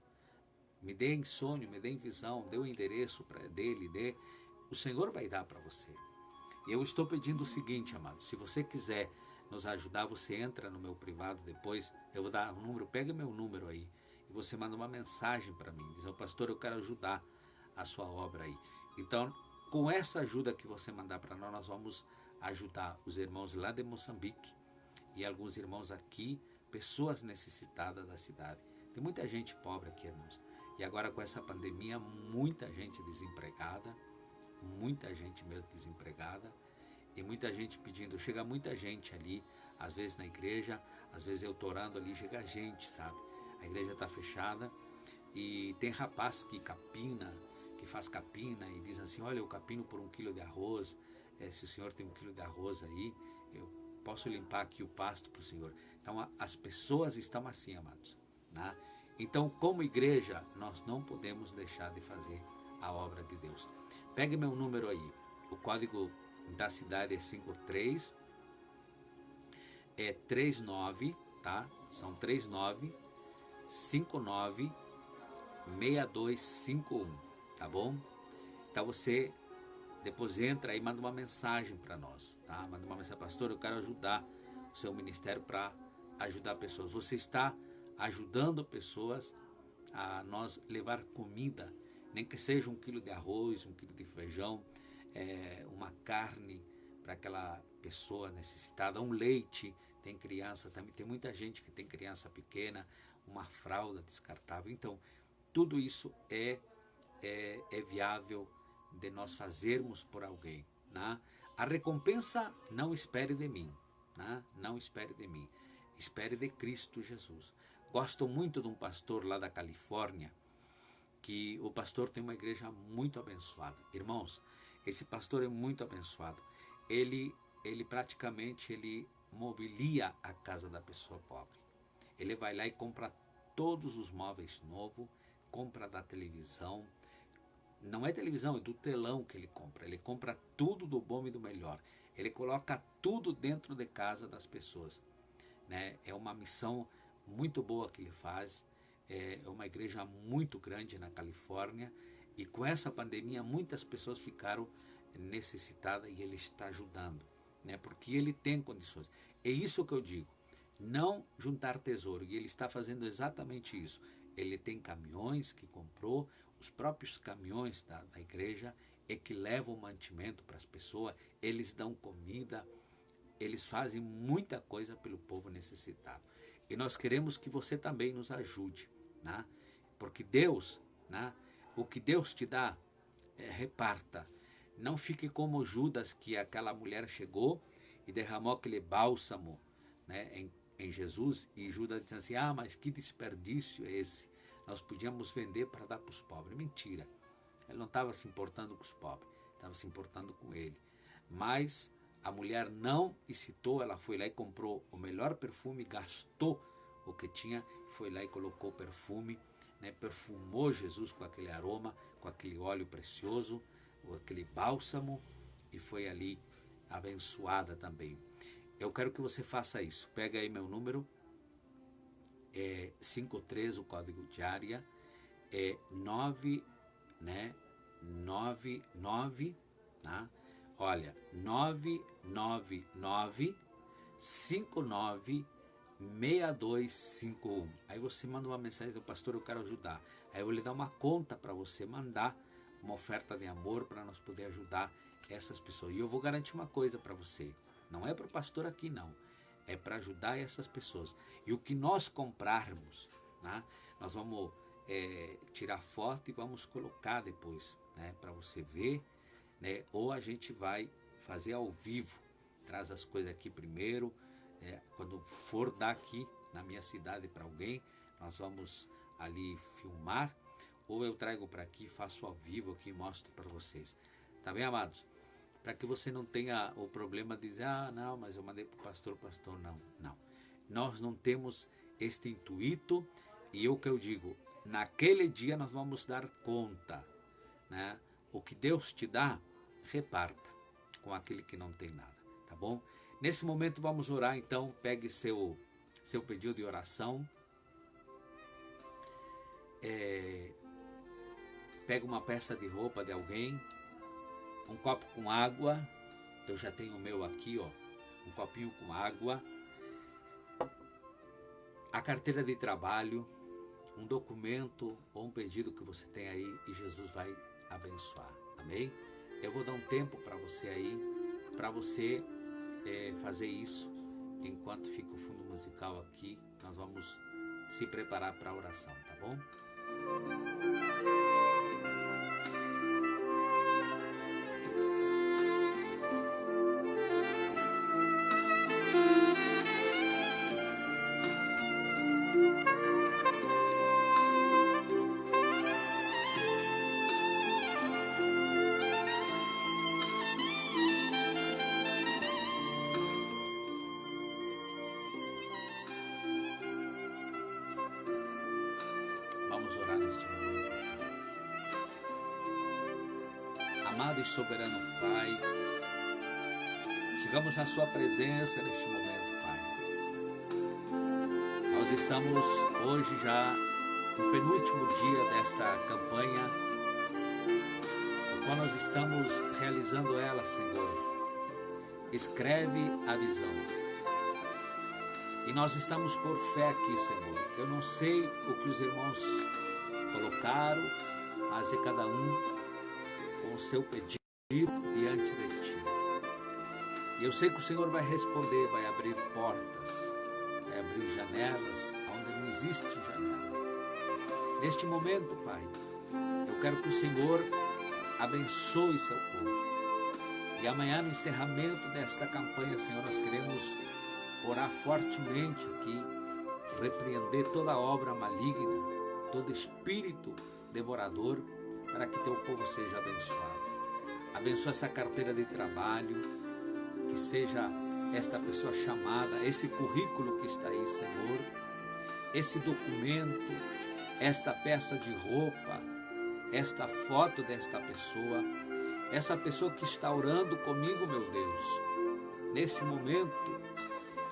me dê em sonho, me dê em visão, dê o endereço dele, o Senhor vai dar para você. E eu estou pedindo o seguinte, amado: se você quiser nos ajudar, você entra no meu privado depois, eu vou dar um número, pega meu número aí, e você manda uma mensagem para mim, diz: pastor, eu quero ajudar a sua obra aí. Então, com essa ajuda que você mandar para nós, nós vamos ajudar os irmãos lá de Moçambique e alguns irmãos aqui, pessoas necessitadas da cidade. Tem muita gente pobre aqui, irmãos. E agora com essa pandemia, muita gente desempregada, muita gente mesmo desempregada, e muita gente pedindo. Chega muita gente ali, às vezes na igreja, às vezes eu tô orando ali, chega gente, sabe? A igreja está fechada e tem rapaz que faz capina e diz assim: olha, eu capino por 1 quilo de arroz, se o senhor tem 1 quilo de arroz aí, eu posso limpar aqui o pasto para o senhor. Então as pessoas estão assim, amados, né? Então, como igreja, nós não podemos deixar de fazer a obra de Deus. Pegue meu número aí, o código da cidade é 53, 39, tá? São 39 59 6251, tá bom? Então você depois entra e manda uma mensagem para nós, tá? Manda uma mensagem: pastor, eu quero ajudar o seu ministério para ajudar pessoas. Você está ajudando pessoas a nós levar comida, nem que seja 1 quilo de arroz, 1 quilo de feijão, uma carne para aquela pessoa necessitada, um leite. Tem criança também, tem muita gente que tem criança pequena, uma fralda descartável. Então, tudo isso é viável de nós fazermos por alguém, né? A recompensa não espere de mim, né? Não espere de mim, espere de Cristo Jesus. Gosto muito de um pastor lá da Califórnia, que o pastor tem uma igreja muito abençoada. Irmãos, esse pastor é muito abençoado. Ele praticamente mobilia a casa da pessoa pobre. Ele vai lá e compra todos os móveis novos, compra da televisão. Não é televisão, é do telão que ele compra. Ele compra tudo do bom e do melhor. Ele coloca tudo dentro de casa das pessoas, né? É uma missão muito boa que ele faz. É uma igreja muito grande na Califórnia. E com essa pandemia, muitas pessoas ficaram necessitadas e ele está ajudando, né? Porque ele tem condições. É isso que eu digo. Não juntar tesouro. E ele está fazendo exatamente isso. Ele tem caminhões que comprou, os próprios caminhões da igreja é que levam mantimento para as pessoas, eles dão comida, eles fazem muita coisa pelo povo necessitado. E nós queremos que você também nos ajude, né? Porque Deus, né? O que Deus te dá, reparta. Não fique como Judas, que aquela mulher chegou e derramou aquele bálsamo, né, em Jesus, e Judas disse assim: ah, mas que desperdício é esse? Nós podíamos vender para dar para os pobres. Mentira. Ele não estava se importando com os pobres, estava se importando com ele. Mas a mulher não hesitou, ela foi lá e comprou o melhor perfume, gastou o que tinha, foi lá e colocou o perfume, né, perfumou Jesus com aquele aroma, com aquele óleo precioso, aquele bálsamo, e foi ali abençoada também. Eu quero que você faça isso. Pega aí meu número, 53, o código de área, 9, né, 99, tá? Olha, 999 59 6251. Aí você manda uma mensagem: pastor, eu quero ajudar. Aí eu vou lhe dar uma conta para você mandar uma oferta de amor para nós poder ajudar essas pessoas. E eu vou garantir uma coisa para você: não é para o pastor aqui, não. É para ajudar essas pessoas. E o que nós comprarmos, né, nós vamos tirar foto e vamos colocar depois, né, para você ver, né, ou a gente vai fazer ao vivo. Traz as coisas aqui primeiro. Quando for dar aqui na minha cidade para alguém, nós vamos ali filmar, ou eu trago para aqui, faço ao vivo aqui e mostro para vocês. Tá bem, amados? Para que você não tenha o problema de dizer: ah, não, mas eu mandei para o pastor, não. Nós não temos este intuito, e o que eu digo, naquele dia nós vamos dar conta, né? O que Deus te dá, reparta com aquele que não tem nada, tá bom? Nesse momento vamos orar, então pegue seu pedido de oração, pega uma peça de roupa de alguém, um copo com água, eu já tenho o meu aqui, ó, um copinho com água, a carteira de trabalho, um documento ou um pedido que você tem aí, e Jesus vai abençoar, amém? Eu vou dar um tempo para você aí, para você fazer isso. Enquanto fica o fundo musical aqui, nós vamos se preparar para a oração, tá bom? Amado e soberano Pai, chegamos na sua presença neste momento, Pai. Nós estamos hoje já no penúltimo dia desta campanha, no qual nós estamos realizando ela, Senhor. Escreve a visão. E nós estamos por fé aqui, Senhor. Eu não sei o que os irmãos caro, mas é cada um com o seu pedido diante de ti. E eu sei que o Senhor vai responder, vai abrir portas, vai abrir janelas onde não existe janela. Neste momento, Pai, eu quero que o Senhor abençoe seu povo. E amanhã, no encerramento desta campanha, Senhor, nós queremos orar fortemente aqui, repreender toda obra maligna, todo espírito devorador, para que teu povo seja abençoado. Abençoa essa carteira de trabalho, que seja esta pessoa chamada, esse currículo que está aí, Senhor, esse documento, esta peça de roupa, esta foto desta pessoa, essa pessoa que está orando comigo, meu Deus. Nesse momento,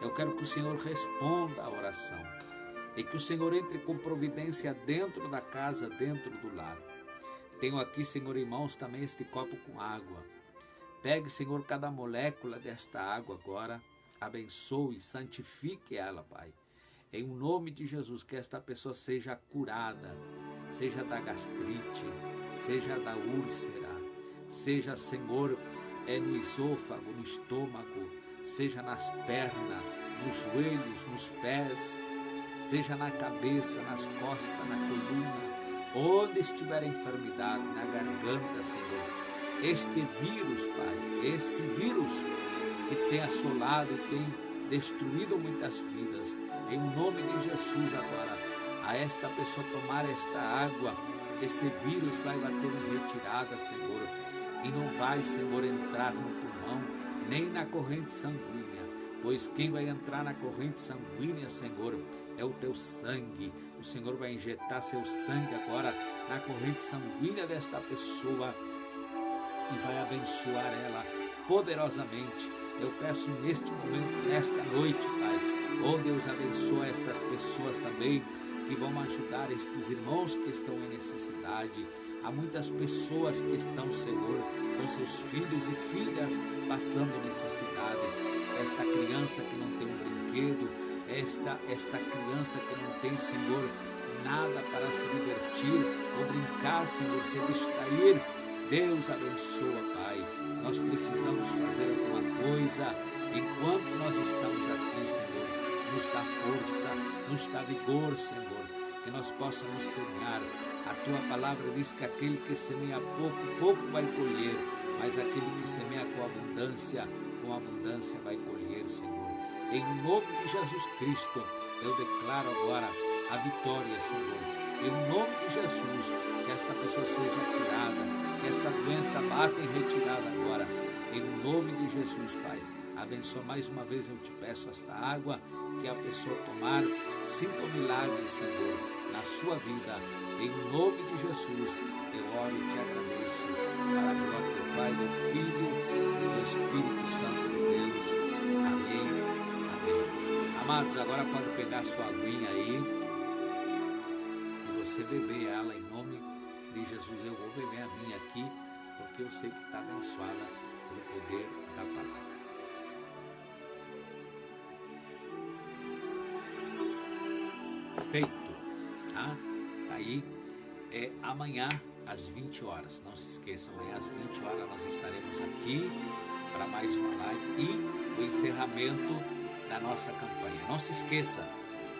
eu quero que o Senhor responda a oração e que o Senhor entre com providência dentro da casa, dentro do lar. Tenho aqui, Senhor, em mãos também este copo com água. Pegue, Senhor, cada molécula desta água agora, abençoe, santifique ela, Pai. Em nome de Jesus, que esta pessoa seja curada, seja da gastrite, seja da úlcera, seja, Senhor, no esôfago, no estômago, seja nas pernas, nos joelhos, nos pés, seja na cabeça, nas costas, na coluna, onde estiver a enfermidade, na garganta, Senhor. Este vírus, Pai, esse vírus que tem assolado e tem destruído muitas vidas, em nome de Jesus agora, a esta pessoa tomar esta água, esse vírus vai bater em retirada, Senhor, e não vai, Senhor, entrar no pulmão, nem na corrente sanguínea, pois quem vai entrar na corrente sanguínea, Senhor, é o teu sangue. O Senhor vai injetar seu sangue agora na corrente sanguínea desta pessoa e vai abençoar ela poderosamente. Eu peço neste momento, nesta noite, Pai, oh Deus, abençoa estas pessoas também que vão ajudar estes irmãos que estão em necessidade. Há muitas pessoas que estão, Senhor, com seus filhos e filhas passando necessidade. Esta criança que não tem um brinquedo, esta criança que não tem, Senhor, nada para se divertir ou brincar, Senhor, se distrair. Deus abençoa, Pai. Nós precisamos fazer alguma coisa enquanto nós estamos aqui, Senhor. Nos dá força, nos dá vigor, Senhor, que nós possamos semear. A Tua palavra diz que aquele que semeia pouco, pouco vai colher, mas aquele que semeia com abundância vai colher, Senhor. Em nome de Jesus Cristo, eu declaro agora a vitória, Senhor. Em nome de Jesus, que esta pessoa seja curada, que esta doença bata em retirada agora. Em nome de Jesus, Pai. Abençoa mais uma vez, eu te peço esta água, que a pessoa tomar, sinta um milagre, Senhor, na sua vida. Em nome de Jesus, eu oro e te agradeço. Para a glória do Pai, do Filho e do Espírito Santo de Deus. Amém. Amém. Amados, agora pode pegar sua aguinha aí e você beber ela em nome de Jesus. Eu vou beber a minha aqui, porque eu sei que está abençoada pelo poder da palavra. Feito, tá? Aí amanhã às 20 horas, não se esqueça, amanhã às 20 horas nós estaremos aqui para mais uma live e o encerramento da nossa campanha. Não se esqueça,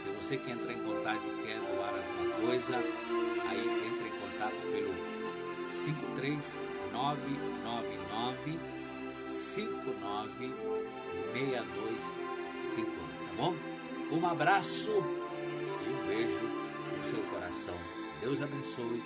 se você quer entrar em contato e quer doar alguma coisa, aí entre em contato pelo 53999 596251, tá bom? Um abraço e um beijo no seu coração. Deus abençoe